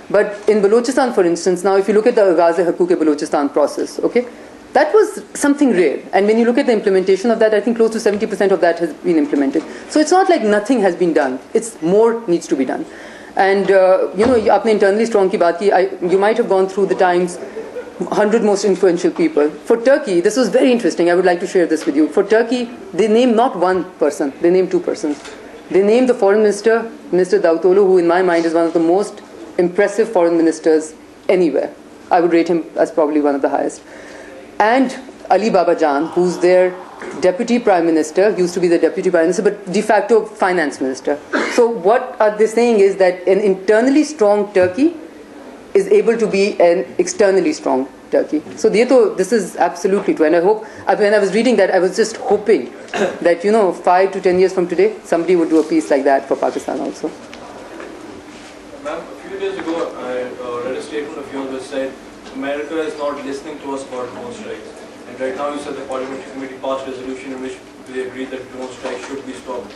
But in Balochistan, for instance, now if you look at the Agaz-e-Haquq-e-Balochistan process, okay, that was something rare. And when you look at the implementation of that, I think close to 70% of that has been implemented. So it's not like nothing has been done. It's more needs to be done. And, aapne internally strong ki baat ki, you might have gone through the Times 100 most influential people. For Turkey, this was very interesting. I would like to share this with you. For Turkey, they named not one person, they named two persons. They named the foreign minister, Minister Davutoglu, who in my mind is one of the most impressive foreign ministers anywhere. I would rate him as probably one of the highest. And Ali Babajan, who's their deputy prime minister, used to be the deputy prime minister, but de facto finance minister. So what are they saying is that an internally strong Turkey is able to be an externally strong Turkey. So this is absolutely true. And I hope, when I was reading that, I was just hoping that, 5 to 10 years from today, somebody would do a piece like that for Pakistan also. Ma'am, a few days ago, I read a statement of yours which said, America is not listening to us about drone strikes. And right now you said the parliamentary committee passed a resolution in which they agreed that drone strikes should be stopped.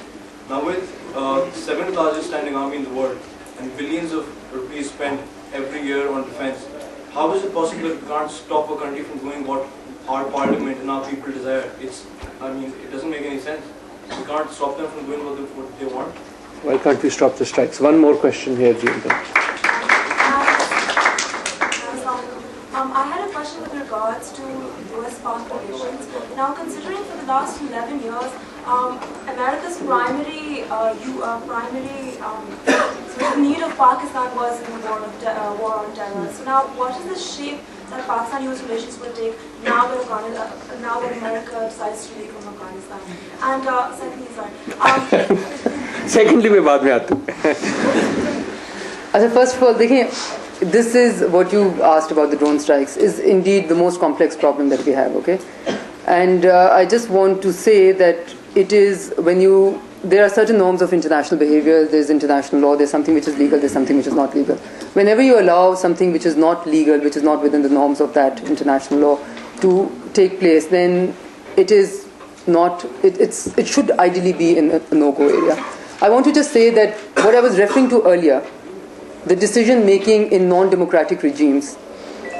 Now with the seventh largest standing army in the world and billions of rupees spent every year on defense, how is it possible that we can't stop a country from doing what our parliament and our people desire? It doesn't make any sense. We can't stop them from doing what they want. Why can't we stop the strikes? One more question here, Jim. I had a question with regards to US-Pak relations. Now, considering for the last 11 years, America's primary need of Pakistan was in the war on terror. So now, what is the shape that Pakistan-US relations will take now that America decides to leave from Afghanistan? And Secondly, मैं बाद में आता हूँ. First of all, देखिए, this is what you asked about the drone strikes is indeed the most complex problem that we have, okay? And I just want to say that it is there are certain norms of international behavior, there's international law, there's something which is legal, there's something which is not legal. Whenever you allow something which is not legal, which is not within the norms of that international law to take place, then it is not, it should ideally be in a no-go area. I want to just say that what I was referring to earlier, the decision making in non-democratic regimes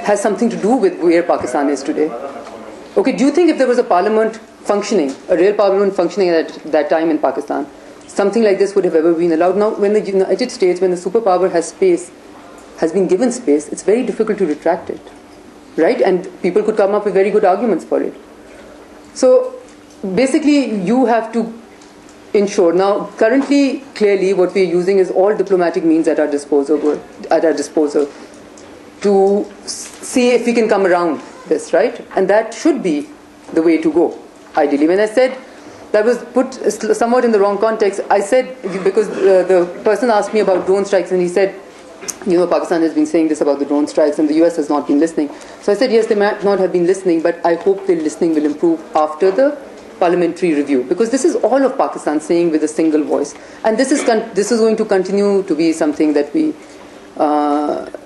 has something to do with where Pakistan is today. Okay, do you think if there was a parliament functioning, a real parliament functioning at that time in Pakistan, something like this would have ever been allowed? Now, when the United States, when the superpower has been given space, it's very difficult to retract it, right? And people could come up with very good arguments for it. So, basically, you have to ensure. Now, currently, clearly, what we are using is all diplomatic means at our disposal to see if we can come around this, right? And that should be the way to go, ideally. When I said that was put somewhat in the wrong context, I said, because the person asked me about drone strikes and he said, Pakistan has been saying this about the drone strikes and the US has not been listening. So I said, yes, they might not have been listening, but I hope their listening will improve after the parliamentary review, because this is all of Pakistan saying with a single voice, and this is going to continue to be something that we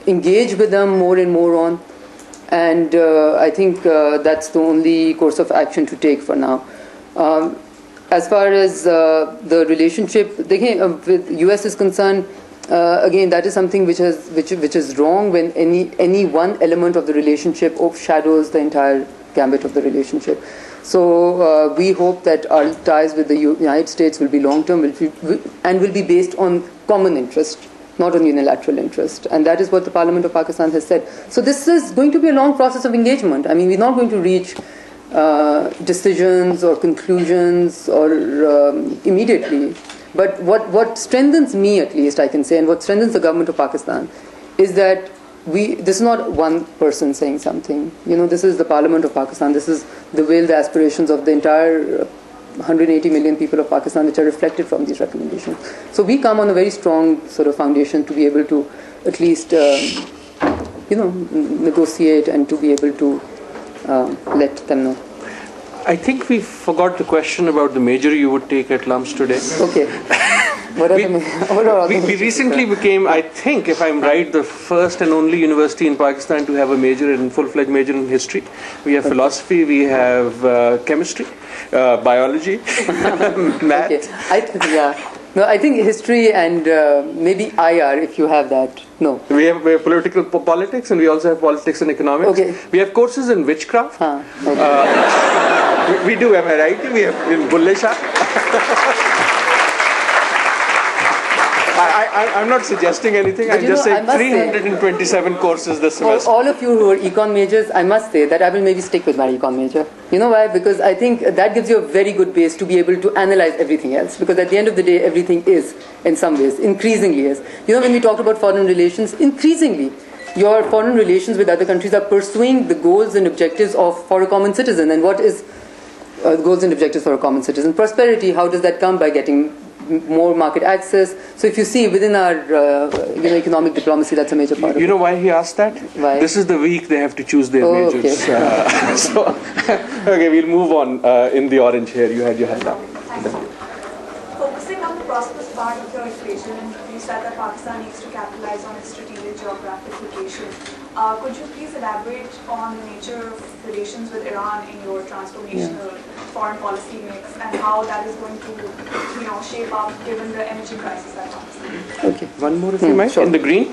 engage with them more and more on, and I think that's the only course of action to take for now. As far as the relationship with US is concerned, again, that is something which is wrong when any one element of the relationship overshadows the entire gambit of the relationship. So we hope that our ties with the United States will be long-term and will be based on common interest, not on unilateral interest. And that is what the Parliament of Pakistan has said. So this is going to be a long process of engagement. I mean, we're not going to reach decisions or conclusions or immediately. But what strengthens me, at least, I can say, and what strengthens the government of Pakistan is that this is not one person saying something. This is the Parliament of Pakistan. This is the will, the aspirations of the entire 180 million people of Pakistan, which are reflected from these recommendations. So we come on a very strong sort of foundation to be able to at least, negotiate and to be able to let them know. I think we forgot the question about the major you would take at LUMS today. Okay. We recently became, I think, if I'm right, the first and only university in Pakistan to have a major and full-fledged major in history. We have philosophy, we have chemistry, biology, math. Okay. No, I think history and maybe IR, if you have that. No. We have political politics, and we also have politics and economics. Okay. We have courses in witchcraft. Okay. We do, am I right? We have in Bulle Shah. I'm not suggesting anything. I'm just saying 327 courses this semester. For all of you who are econ majors, I must say that I will maybe stick with my econ major. You know why? Because I think that gives you a very good base to be able to analyze everything else. Because at the end of the day, everything is, in some ways, increasingly is. When we talked about foreign relations, increasingly, your foreign relations with other countries are pursuing the goals and objectives for a common citizen. And what is goals and objectives for a common citizen? Prosperity, how does that come? By getting more market access. So if you see within our economic diplomacy, that's a major part of it. You know why he asked that? Why? This is the week they have to choose their majors. Okay. Okay, we'll move on in the orange here. You had your hand up. Thank you. Focusing on the prosperous part of your equation, you said that Pakistan needs to capitalize on its strategic geographic location. Could you please elaborate on the nature of relations with Iran in your transformational foreign policy mix and how that is going to, shape up given the energy crisis that comes? Okay, one more if you might. Sure. In the green.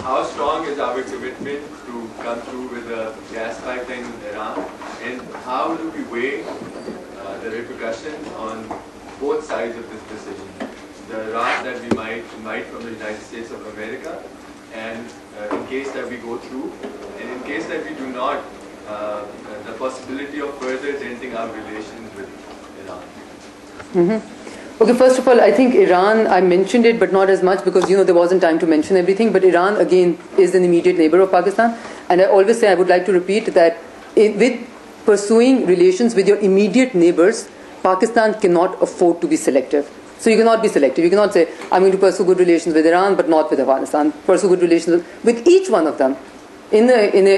How strong is our commitment to come through with a gas pipeline in Iran, and how do we weigh the repercussions on both sides of this decision? The wrath that we might invite from the United States of America, and in case that we go through, and in case that we do not, the possibility of further denting our relations with Iran. Mm-hmm. Okay, first of all, I think Iran, I mentioned it, but not as much because, there wasn't time to mention everything. But Iran, again, is an immediate neighbor of Pakistan. And I always say, I would like to repeat that with pursuing relations with your immediate neighbors, Pakistan cannot afford to be selective. So you cannot be selective. You cannot say, I'm going to pursue good relations with Iran, but not with Afghanistan. Pursue good relations with each one of them. In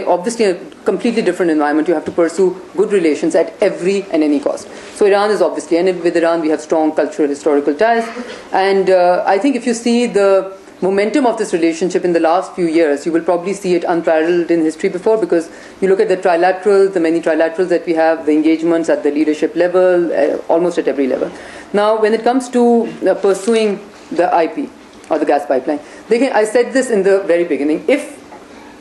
obviously a completely different environment, you have to pursue good relations at every and any cost. So Iran is obviously, and with Iran we have strong cultural, historical ties. And I think if you see the momentum of this relationship in the last few years, you will probably see it unparalleled in history before, because you look at the trilaterals, the many trilaterals that we have, the engagements at the leadership level, almost at every level. Now, when it comes to pursuing the IP or the gas pipeline, I said this in the very beginning. If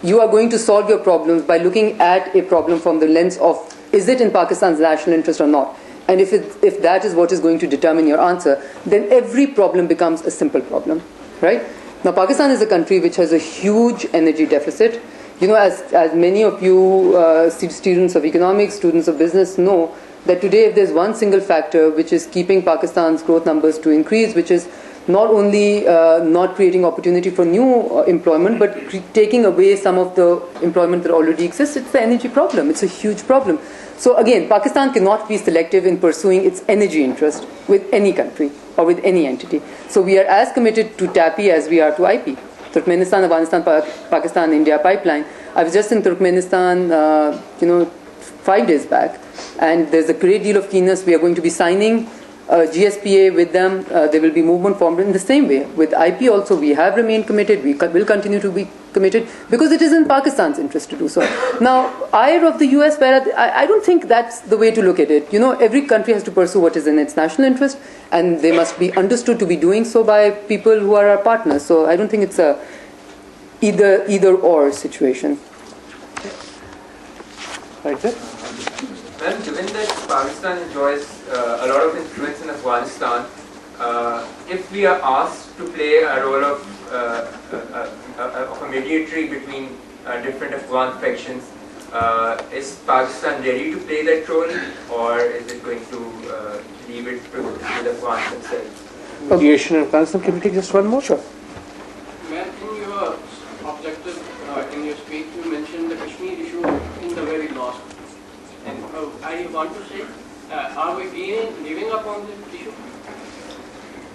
you are going to solve your problems by looking at a problem from the lens of, is it in Pakistan's national interest or not? And if that is what is going to determine your answer, then every problem becomes a simple problem, right? Now, Pakistan is a country which has a huge energy deficit. As many of you students of economics, students of business know, that today if there's one single factor which is keeping Pakistan's growth numbers to increase, which is not only not creating opportunity for new employment, but taking away some of the employment that already exists, it's the energy problem. It's a huge problem. So again, Pakistan cannot be selective in pursuing its energy interest with any country or with any entity. So we are as committed to TAPI as we are to IP. Turkmenistan, Afghanistan, Pakistan, India pipeline. I was just in Turkmenistan, 5 days back, and there's a great deal of keenness. We are going to be signing GSPA with them. There will be movement formed in the same way. With IP also, we have remained committed. We will continue to be committed because it is in Pakistan's interest to do so. Now, ire of the US, I don't think that's the way to look at it. Every country has to pursue what is in its national interest, and they must be understood to be doing so by people who are our partners. So I don't think it's a either or situation. Right there. Well, given that Pakistan enjoys a lot of influence in Afghanistan, if we are asked to play a role of a mediator between different Afghan factions, is Pakistan ready to play that role, or is it going to leave it to the Afghans themselves? Mediation in Afghanistan. Can we take just one more? Sure. Ma'am, in your objective, in your speech, you mentioned the Kashmir issue in the very last. And I want to say, are we giving up on this issue?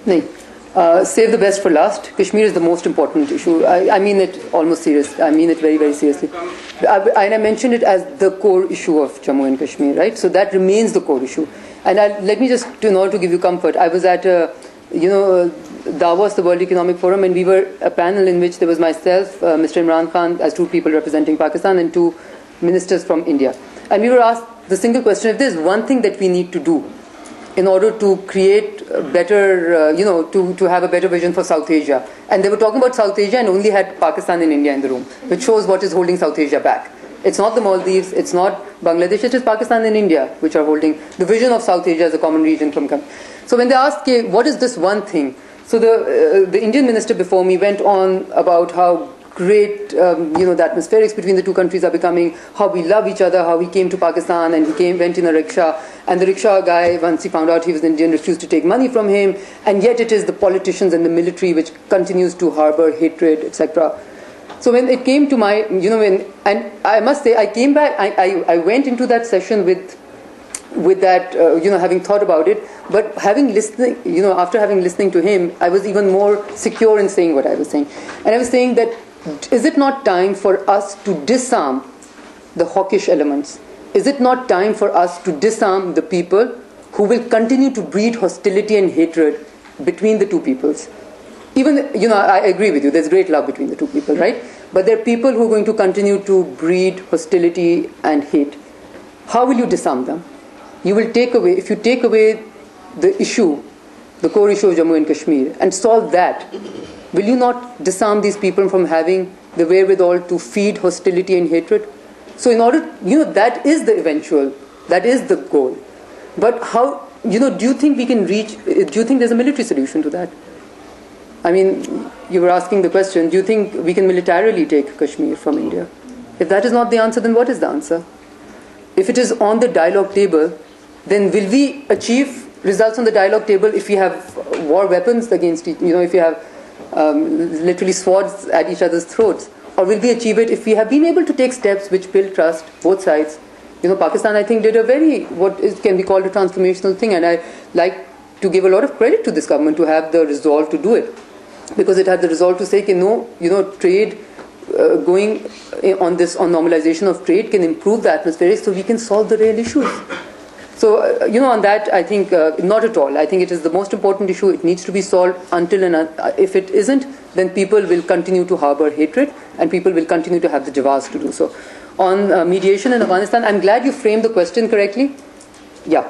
No. Save the best for last. Kashmir is the most important issue. I mean it almost seriously. I mean it very, very seriously. And I mentioned it as the core issue of Jammu and Kashmir, right? So that remains the core issue. And let me just, in order to give you comfort, I was at Davos, the World Economic Forum, and we were a panel in which there was myself, Mr. Imran Khan, as 2 people representing Pakistan, and 2 ministers from India. And we were asked the single question, if there's one thing that we need to do in order to create better, to have a better vision for South Asia. And they were talking about South Asia and only had Pakistan and India in the room, which shows what is holding South Asia back. It's not the Maldives, it's not Bangladesh, it is Pakistan and India which are holding the vision of South Asia as a common region from coming. So when they asked, okay, what is this one thing? So the Indian minister before me went on about how great, the atmospherics between the 2 countries are becoming, how we love each other, how he came to Pakistan and he went in a rickshaw, and the rickshaw guy, once he found out he was Indian, refused to take money from him, and yet it is the politicians and the military which continues to harbor hatred, etc. So when it came to my, and I must say, I came back, I went into that session with that, having thought about it, but after having listening to him, I was even more secure in saying what I was saying. And I was saying that, is it not time for us to disarm the hawkish elements? Is it not time for us to disarm the people who will continue to breed hostility and hatred between the 2 peoples? Even, I agree with you, there's great love between the 2 people, right? But there are people who are going to continue to breed hostility and hate. How will you disarm them? If you take away the issue, the core issue of Jammu and Kashmir, and solve that, will you not disarm these people from having the wherewithal to feed hostility and hatred? So in order, that is the goal. But how, do you think we can reach, do you think there's a military solution to that? I mean, you were asking the question, do you think we can militarily take Kashmir from India? If that is not the answer, then what is the answer? If it is on the dialogue table, then will we achieve results on the dialogue table if we have war weapons against, if we have literally swords at each other's throats? Or will we achieve it if we have been able to take steps which build trust, both sides? Pakistan, I think, did a what can be called a transformational thing, and I like to give a lot of credit to this government to have the resolve to do it. Because it had the resolve to say, trade going on normalization of trade can improve the atmosphere so we can solve the real issues. So, on that, I think not at all. I think it is the most important issue. It needs to be solved until and if it isn't, then people will continue to harbor hatred and people will continue to have the jawaz to do so. On mediation in Afghanistan, I'm glad you framed the question correctly. Yeah,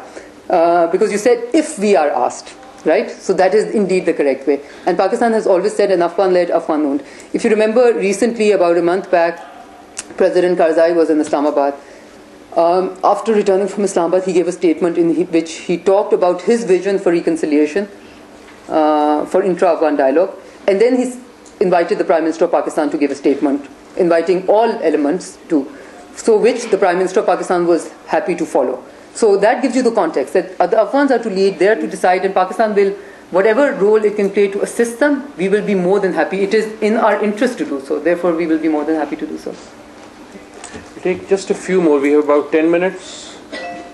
because you said if we are asked, right? So that is indeed the correct way. And Pakistan has always said an Afghan-led, Afghan-owned. If you remember recently, about a month back, President Karzai was in Islamabad. After returning from Islamabad, he gave a statement in which he talked about his vision for reconciliation, for intra-Afghan dialogue, and then he invited the Prime Minister of Pakistan to give a statement, inviting all elements to, so which the Prime Minister of Pakistan was happy to follow. So that gives you the context, that the Afghans are to lead, they are to decide, and Pakistan will, whatever role it can play to assist them, we will be more than happy. It is in our interest to do so, therefore we will be more than happy to do so. Take just a few more. We have about 10 minutes.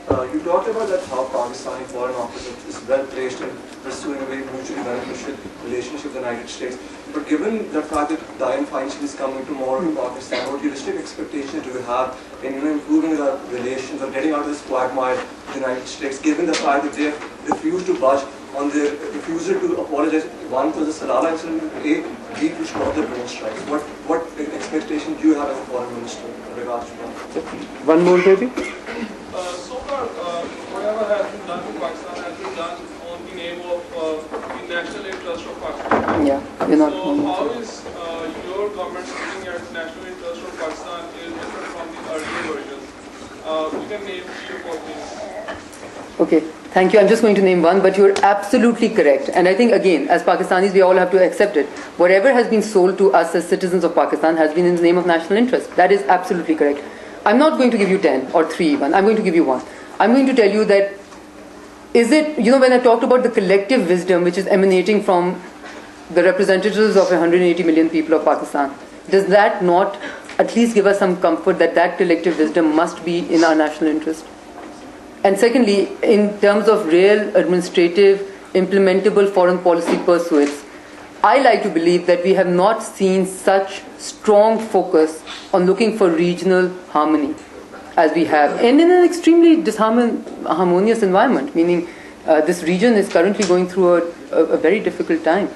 You talked about that how Pakistani Foreign Office is well placed in pursuing a very mutually beneficial relationship with the United States. But given the fact that Dianne Feinstein is coming tomorrow to Pakistan, what realistic expectations do you have in improving the relations or getting out of this quagmire with the United States, given the fact that they have refused to budge on their refusal to apologize, one for the Salala incident, B to stop the drone strikes? What expectation do you have as a foreign minister in regards to that? One more, maybe? So far, whatever has been done in Pakistan has been done on the name of the national interest of Pakistan. Yeah, you're not so how is your government looking at national interest of Pakistan is different from the earlier versions? You can name 3 or 4 things. Okay, thank you. I'm just going to name one, but you're absolutely correct. And I think, again, as Pakistanis, we all have to accept it. Whatever has been sold to us as citizens of Pakistan has been in the name of national interest. That is absolutely correct. I'm not going to give you 10 or 3 even. I'm going to give you one. I'm going to tell you that, is it, when I talked about the collective wisdom which is emanating from the representatives of 180 million people of Pakistan, does that not at least give us some comfort that that collective wisdom must be in our national interest? And secondly, in terms of real administrative, implementable foreign policy pursuits, I like to believe that we have not seen such strong focus on looking for regional harmony as we have, and in an extremely disharmonious environment, meaning this region is currently going through a very difficult time.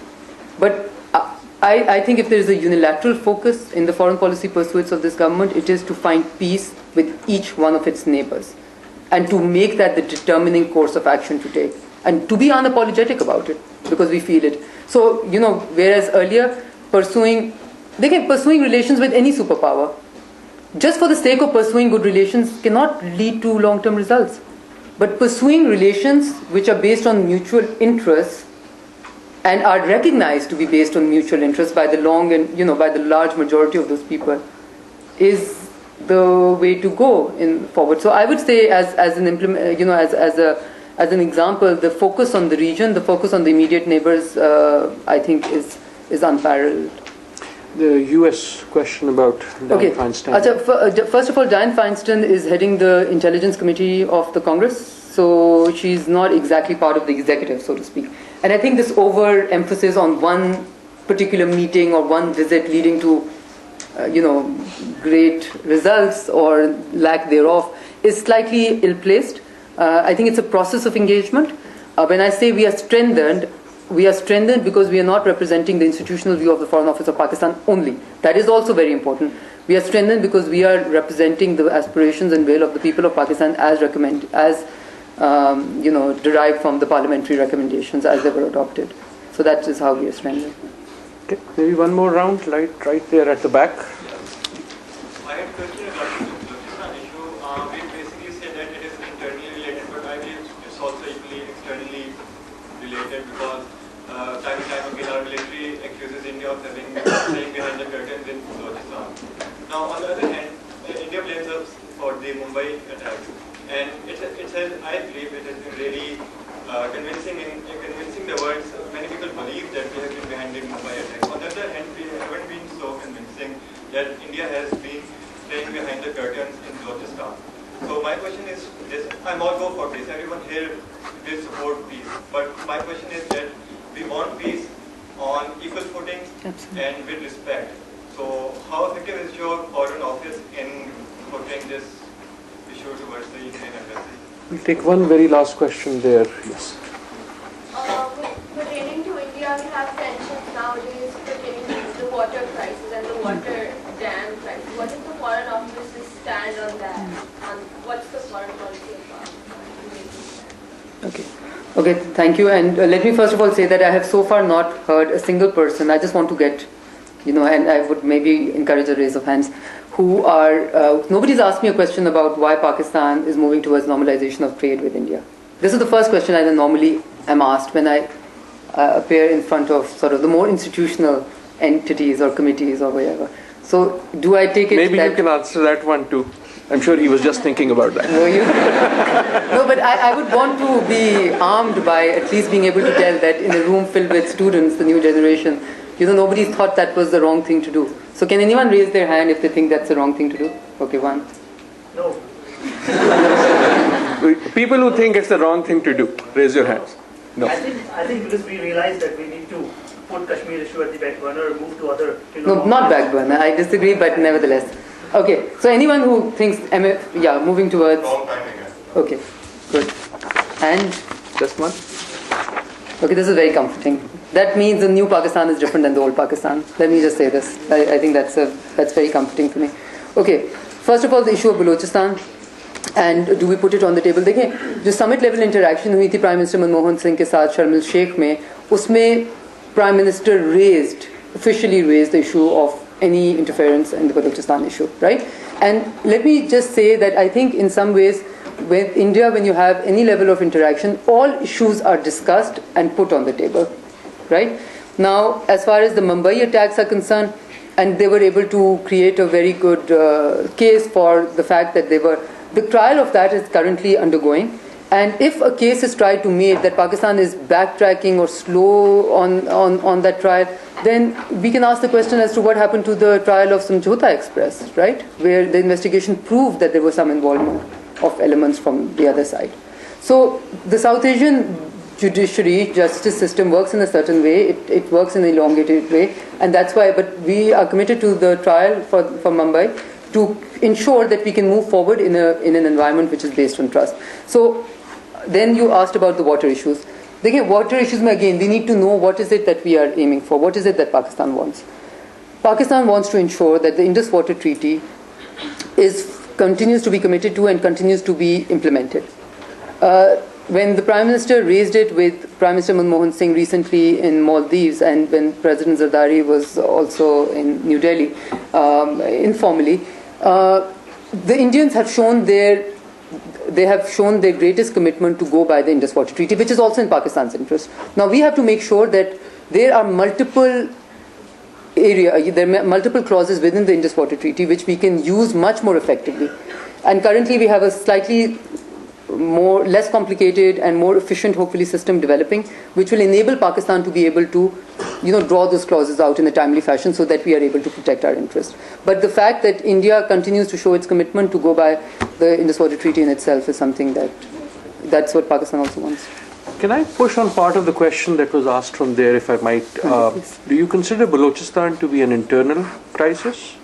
But I think if there is a unilateral focus in the foreign policy pursuits of this government, it is to find peace with each one of its neighbors, and to make that the determining course of action to take, and to be unapologetic about it, because we feel it. So, whereas earlier pursuing relations with any superpower, just for the sake of pursuing good relations, cannot lead to long-term results. But pursuing relations which are based on mutual interests and are recognized to be based on mutual interests by the by the large majority of those people is the way to go forward. So I would say, as an example, the focus on the region, the focus on the immediate neighbors, I think is unparalleled. The U.S. question about Dianne Feinstein. First of all, Dianne Feinstein is heading the Intelligence Committee of the Congress, so she's not exactly part of the executive, so to speak. And I think this overemphasis on one particular meeting or one visit leading to great results or lack thereof is slightly ill-placed. I think it's a process of engagement. When I say we are strengthened because we are not representing the institutional view of the Foreign Office of Pakistan only. That is also very important. We are strengthened because we are representing the aspirations and will of the people of Pakistan as derived from the parliamentary recommendations as they were adopted. So that is how we are strengthened. Okay, maybe one more round, right there at the back. I had a question regarding the Pakistan issue. We basically said that it is internally related, but I believe it's also equally externally related, because time and time again our military accuses India of staying behind the curtains in Balochistan. Now, on the other hand, India blames us for the Mumbai attack, and I believe it has been really convincing the world. Many people believe that we have been behind the Mumbai attack. On the other hand, we haven't been so convincing that India has been staying behind the curtains in Balochistan. So my question is this: I'm all go for peace. Everyone here will support peace. But my question is that we want peace on equal footing and with respect. So how effective is your foreign office in portraying this issue towards the Indian embassy? We'll take one very last question there. Yes. Pertaining to India, we have tensions nowadays pertaining to the water crisis and the water dam crisis. What is the Foreign Office's stand on that? And what's the foreign policy about? Okay, thank you. And let me first of all say that I have so far not heard a single person. I just want to get, and I would maybe encourage a raise of hands, who are, nobody's asked me a question about why Pakistan is moving towards normalization of trade with India. This is the first question I normally am asked when I appear in front of sort of the more institutional entities or committees or whatever. So do I take it Maybe you can answer that one too. I'm sure he was just thinking about that. Were you? No, but I would want to be armed by at least being able to tell that in a room filled with students, the new generation, nobody thought that was the wrong thing to do. So can anyone raise their hand if they think that's the wrong thing to do? Okay, one. No. People who think it's the wrong thing to do, raise your hands. No. I think because we realize that we need to put Kashmir issue at the back burner, move to other. No, not back burner. I disagree, but nevertheless. Okay. So anyone who thinks moving towards. Long time again. Okay. Good. And just one. Okay, this is very comforting. That means the new Pakistan is different than the old Pakistan. Let me just say this. I think that's very comforting for me. Okay. First of all, the issue of Balochistan. And do we put it on the table? देखिए, जो summit level interaction हुई थी Prime Minister Manmohan Singh के साथ शर्म शेख में, उसमें Prime Minister officially raised the issue of any interference in the Balochistan issue, right? And let me just say that I think in some ways, with India, when you have any level of interaction, all issues are discussed and put on the table, right? Now, as far as the Mumbai attacks are concerned, and they were able to create a very good case for the fact that the trial of that is currently undergoing. And if a case is tried to make that Pakistan is backtracking or slow on that trial, then we can ask the question as to what happened to the trial of Samjhota Express, right? Where the investigation proved that there was some involvement of elements from the other side. So the South Asian judiciary, justice system works in a certain way. It works in an elongated way. And that's why, but we are committed to the trial for Mumbai to ensure that we can move forward in an environment which is based on trust. So then you asked about the water issues. Again, water issues, again, we need to know what is it that we are aiming for. What is it that Pakistan wants? Pakistan wants to ensure that the Indus Water Treaty continues to be committed to and continues to be implemented. When the Prime Minister raised it with Prime Minister Manmohan Singh recently in Maldives, and when President Zardari was also in New Delhi informally, the Indians have shown their greatest commitment to go by the Indus Water Treaty, which is also in Pakistan's interest. Now we have to make sure that there are multiple clauses within the Indus Water Treaty which we can use much more effectively. And currently we have a slightly less complicated and more efficient, hopefully, system developing, which will enable Pakistan to be able to, draw those clauses out in a timely fashion so that we are able to protect our interests. But the fact that India continues to show its commitment to go by the Indus Water Treaty in itself is something that's what Pakistan also wants. Can I push on part of the question that was asked from there, if I might? Do you consider Balochistan to be an internal crisis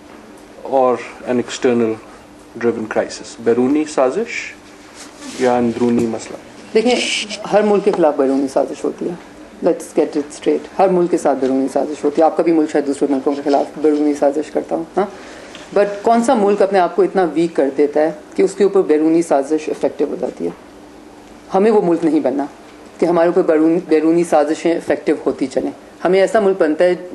or an external driven crisis? Baruni sazish या अंदरूनी मसला? देखिए, हर मुल्क के खिलाफ बैरूनी साजिश होती है. Let's get it straight. हर मुल्क के साथ बैरूनी साजिश होती है. आपका भी मुल्क शायद दूसरे मुल्कों के खिलाफ बैरूनी साजिश करता हो, हाँ? बट कौन सा मुल्क अपने आप को इतना वीक कर देता है कि उसके ऊपर बैरूनी साजिश इफेक्टिव हो जाती है? हमें वो मुल्क नहीं बनना कि हमारे ऊपर बैरूनी साजिशें इफेक्टिव होती चलें. हमें ऐसा मुल्क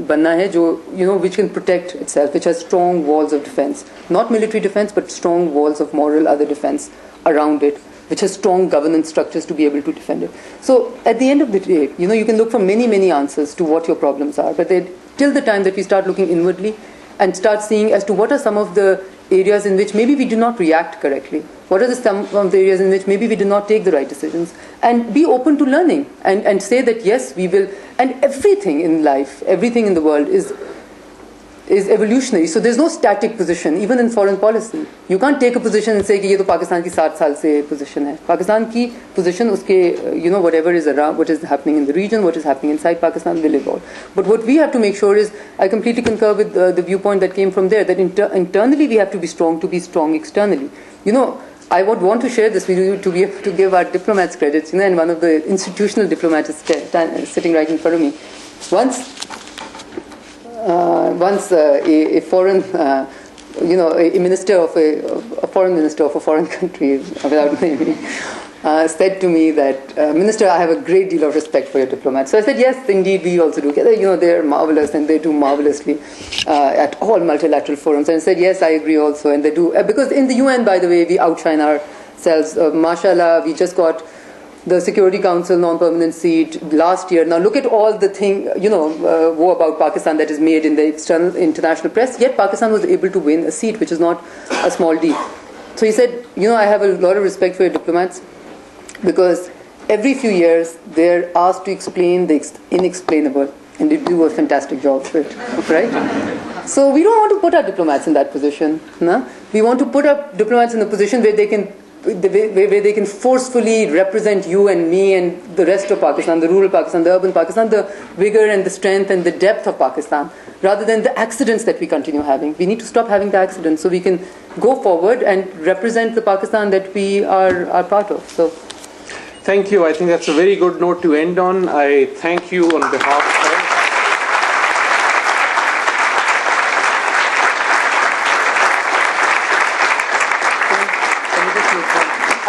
बनना है जो which can protect itself, which has strong walls of defense, not military defense but strong walls of moral other defense around it, which has strong governance structures to be able to defend it. So at the end of the day, you can look for many answers to what your problems are, but till the time that we start looking inwardly and start seeing as to what are some of the areas in which maybe we do not react correctly, what are some of the areas in which maybe we did not take the right decisions, and be open to learning and say that yes, we will. And everything in life, everything in the world is evolutionary. So there's no static position, even in foreign policy. You can't take a position and say कि ये तो पाकिस्तान की 60 साल से position है. पाकिस्तान की position उसके whatever is around, what is happening in the region, what is happening inside Pakistan will evolve. But what we have to make sure is, I completely concur with the viewpoint that came from there, that internally we have to be strong externally. I would want to share this with you to be able to give our diplomats credits. And one of the institutional diplomats is sitting right in front of me. Once a foreign, a minister of a foreign minister of a foreign country, without naming, said to me that, Minister, I have a great deal of respect for your diplomats. So I said, yes, indeed, we also do. They're marvelous and they do marvelously at all multilateral forums. And I said, yes, I agree also, and they do. Because in the UN, by the way, we outshine ourselves. Mashallah, we just got the Security Council non-permanent seat last year. Now look at all the war about Pakistan that is made in the international press, yet Pakistan was able to win a seat, which is not a small deal. So he said, I have a lot of respect for your diplomats, because every few years they're asked to explain the inexplainable, and they do a fantastic job for it, right? So we don't want to put our diplomats in that position. No? We want to put our diplomats in a position where they can where they can forcefully represent you and me and the rest of Pakistan, the rural Pakistan, the urban Pakistan, the vigor and the strength and the depth of Pakistan, rather than the accidents that we continue having. We need to stop having the accidents so we can go forward and represent the Pakistan that we are part of. So, thank you. I think that's a very good note to end on. I thank you on behalf of...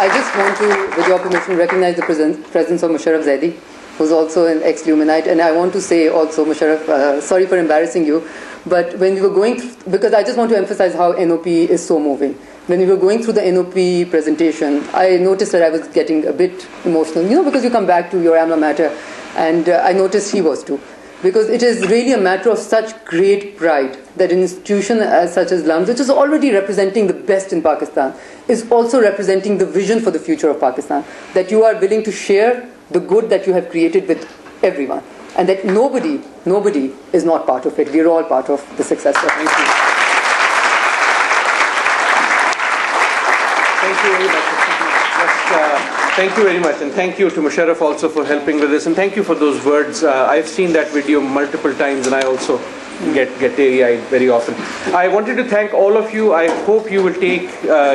I just want to, with your permission, recognize the presence of Musharraf Zaidi, who's also an ex-Luminite. And I want to say also, Musharraf, sorry for embarrassing you, but when we were going through, because I just want to emphasize how NOP is so moving. When we were going through the NOP presentation, I noticed that I was getting a bit emotional, because you come back to your alma mater, and I noticed he was too. Because it is really a matter of such great pride that an institution such as LUMS, which is already representing the best in Pakistan, is also representing the vision for the future of Pakistan. That you are willing to share the good that you have created with everyone. And that nobody is not part of it. We are all part of the success of it. Thank you. Thank you very much. Thank you very much, and thank you to Musharraf also for helping with this, and thank you for those words. I've seen that video multiple times, and I also get teary-eyed very often. I wanted to thank all of you. I hope you will take,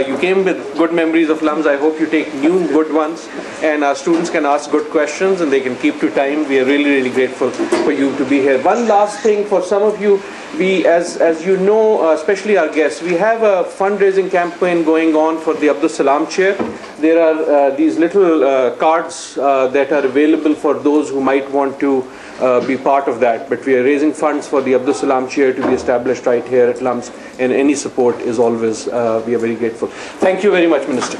you came with good memories of LUMS. I hope you take new good ones, and our students can ask good questions, and they can keep to time. We are really, really grateful for you to be here. One last thing for some of you. We, as you know, especially our guests, we have a fundraising campaign going on for the Abdus Salam Chair. There are these little cards that are available for those who might want to be part of that. But we are raising funds for the Abdus Salam Chair to be established right here at LUMS, and any support is always, we are very grateful. Thank you very much, Minister.